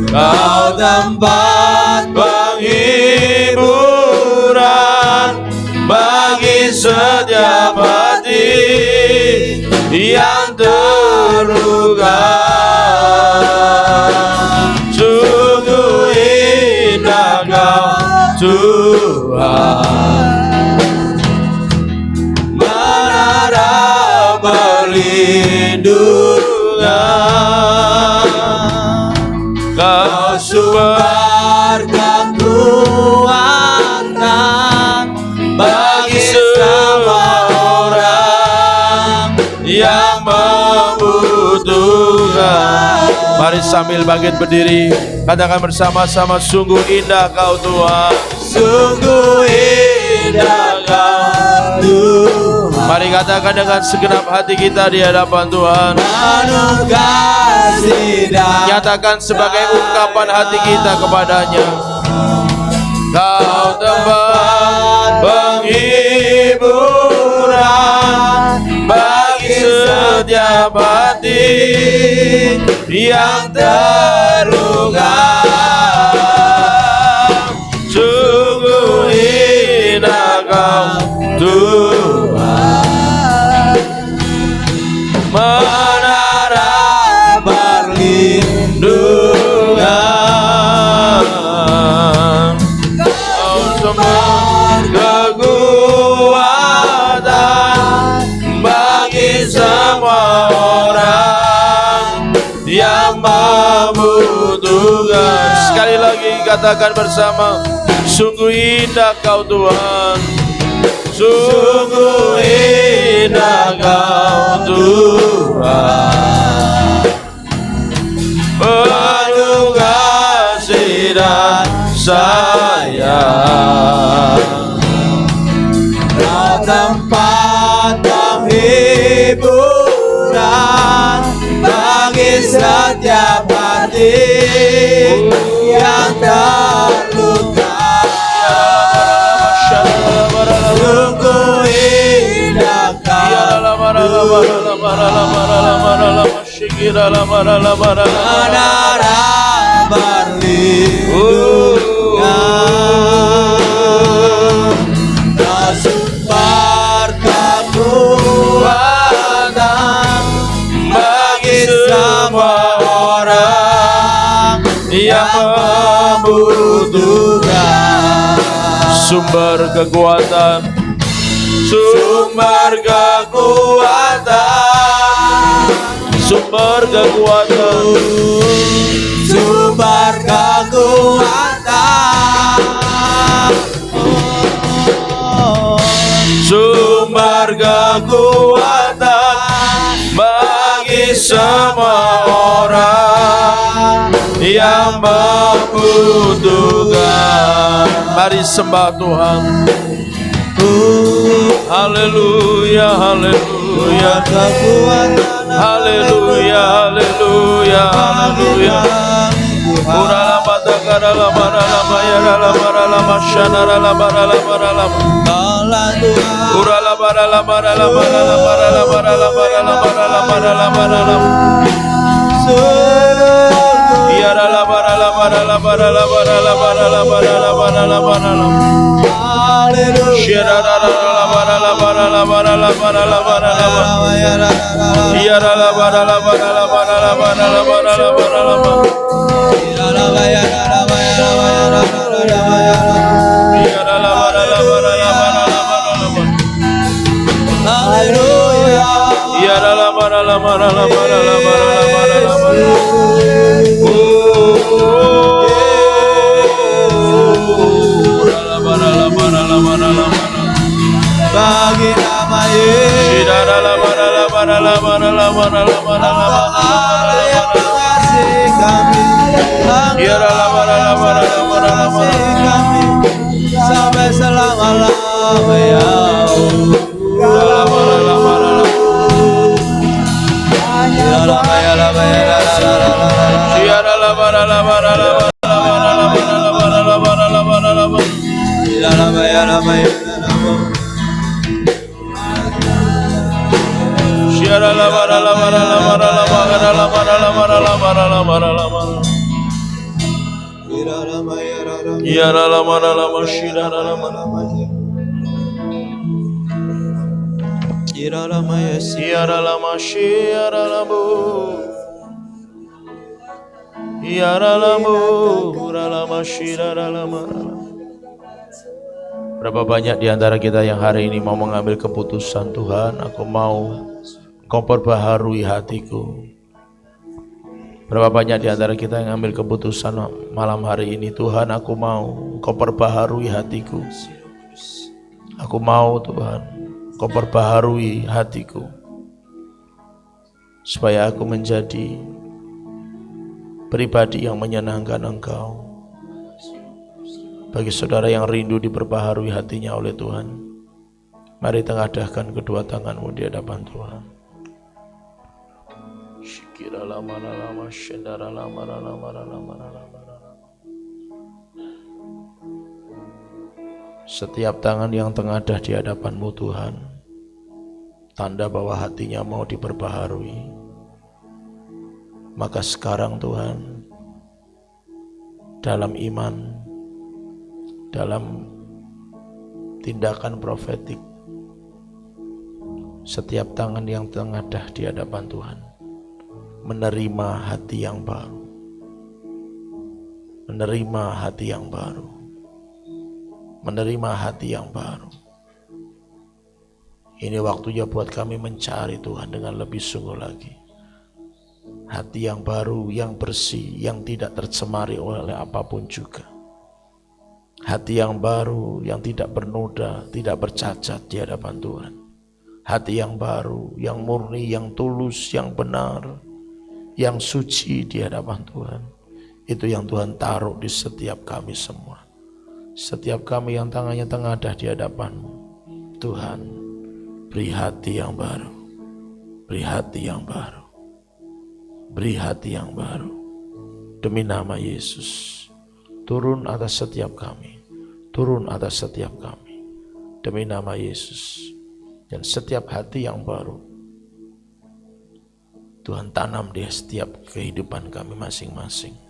Kau tempat penghiburan bagi setiap hati yang terluka. Sungguh indah Kau Tuhan, menara perlindungan. Kau sumber kekuatan bagi semua orang yang membutuhkan. Mari sambil bangkit berdiri, katakan bersama-sama, sungguh indah Kau Tuhan, sungguh indah Kau Tuhan. Mari katakan dengan segenap hati kita di hadapan Tuhan. Nyatakan sebagai ungkapan hati kita kepadanya. Kau tempat penghiburan bagi setiap hati yang terluka. Sungguh indah Kau Tuhan, menara perlindungan. Kau sumber kekuatan yang membutuhkan. Sekali lagi katakan bersama, sungguh indah Kau Tuhan, sungguh indah Kau Tuhan, penuh kasih dan sayang. Kau tempat penghiburan bagi setiap hati yang terluka. Sungguh indah menara perlindungan, tersumber kekuatan bagi semua orang yang membutuhkan. Sumber kekuatan, sumber kekuatan, sumber kekuatan, sumber kekuatan, sumber kekuatan bagi semua orang yang membutuhkan. Mari sembah Tuhan. Haleluya, haleluya, haleluya, haleluya, haleluya. Urala batakara la barala bayara la barala masyana la barala barala. Urala barala barala barala barala barala barala barala barala barala. Yara la barala barala barala barala barala barala barala barala. Shira la barala barala barala barala barala. Yara la barala barala barala barala barala barala. Bagi nama Yesus, sampai selama-lamanya ya Berapa banyak di antara kita yang hari ini mau mengambil keputusan, Tuhan, aku mau Kau perbaharui hatiku. Berapa banyak di antara kita yang ambil keputusan malam hari ini, Tuhan, aku mau Kau perbaharui hatiku. Aku mau, Tuhan, Kau perbaharui hatiku supaya aku menjadi pribadi yang menyenangkan Engkau. Bagi saudara yang rindu diperbaharui hatinya oleh Tuhan, mari tengadahkan kedua tanganmu di hadapan Tuhan. Setiap tangan yang tengadah di hadapanmu Tuhan, tanda bahwa hatinya mau diperbaharui. Maka sekarang Tuhan, dalam iman, dalam tindakan profetik, setiap tangan yang tengadah di hadapan Tuhan menerima hati yang baru, menerima hati yang baru, menerima hati yang baru. Ini waktunya buat kami mencari Tuhan dengan lebih sungguh lagi. hati yang baru, yang bersih, yang tidak tercemari oleh apapun juga. Hati yang baru, yang tidak bernoda, tidak bercacat di hadapan Tuhan. Hati yang baru, yang murni, yang tulus, yang benar, yang suci di hadapan Tuhan. Itu yang Tuhan taruh di setiap kami semua. Setiap kami yang tangannya tengadah di hadapan-Mu, Tuhan, beri hati yang baru, beri hati yang baru, beri hati yang baru. Demi nama Yesus, turun atas setiap kami, turun atas setiap kami. Demi nama Yesus, dan setiap hati yang baru, Tuhan tanam di setiap kehidupan kami masing-masing.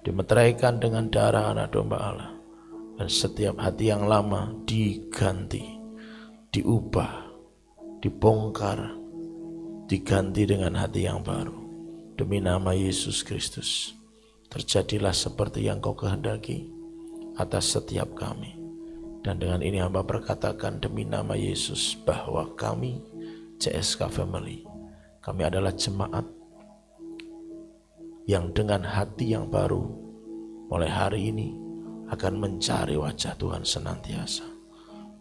Dimeteraikan dengan darah anak domba Allah. Dan setiap hati yang lama diganti, diubah, dibongkar, diganti dengan hati yang baru. Demi nama Yesus Kristus, terjadilah seperti yang Kau kehendaki atas setiap kami. Dan dengan ini hamba berkatakan demi nama Yesus bahwa kami CSK Family, kami adalah jemaat yang dengan hati yang baru mulai hari ini akan mencari wajah Tuhan senantiasa.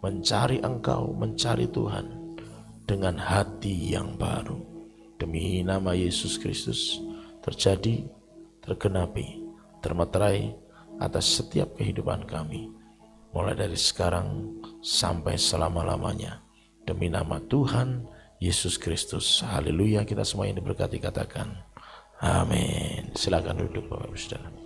Mencari Engkau, mencari Tuhan dengan hati yang baru. Demi nama Yesus Kristus terjadi, tergenapi, termeterai atas setiap kehidupan kami. Mulai dari sekarang sampai selama-lamanya. Demi nama Tuhan Yesus Kristus. Haleluya, kita semua yang diberkati katakan amin. Silakan duduk Bapak Ibu Saudara.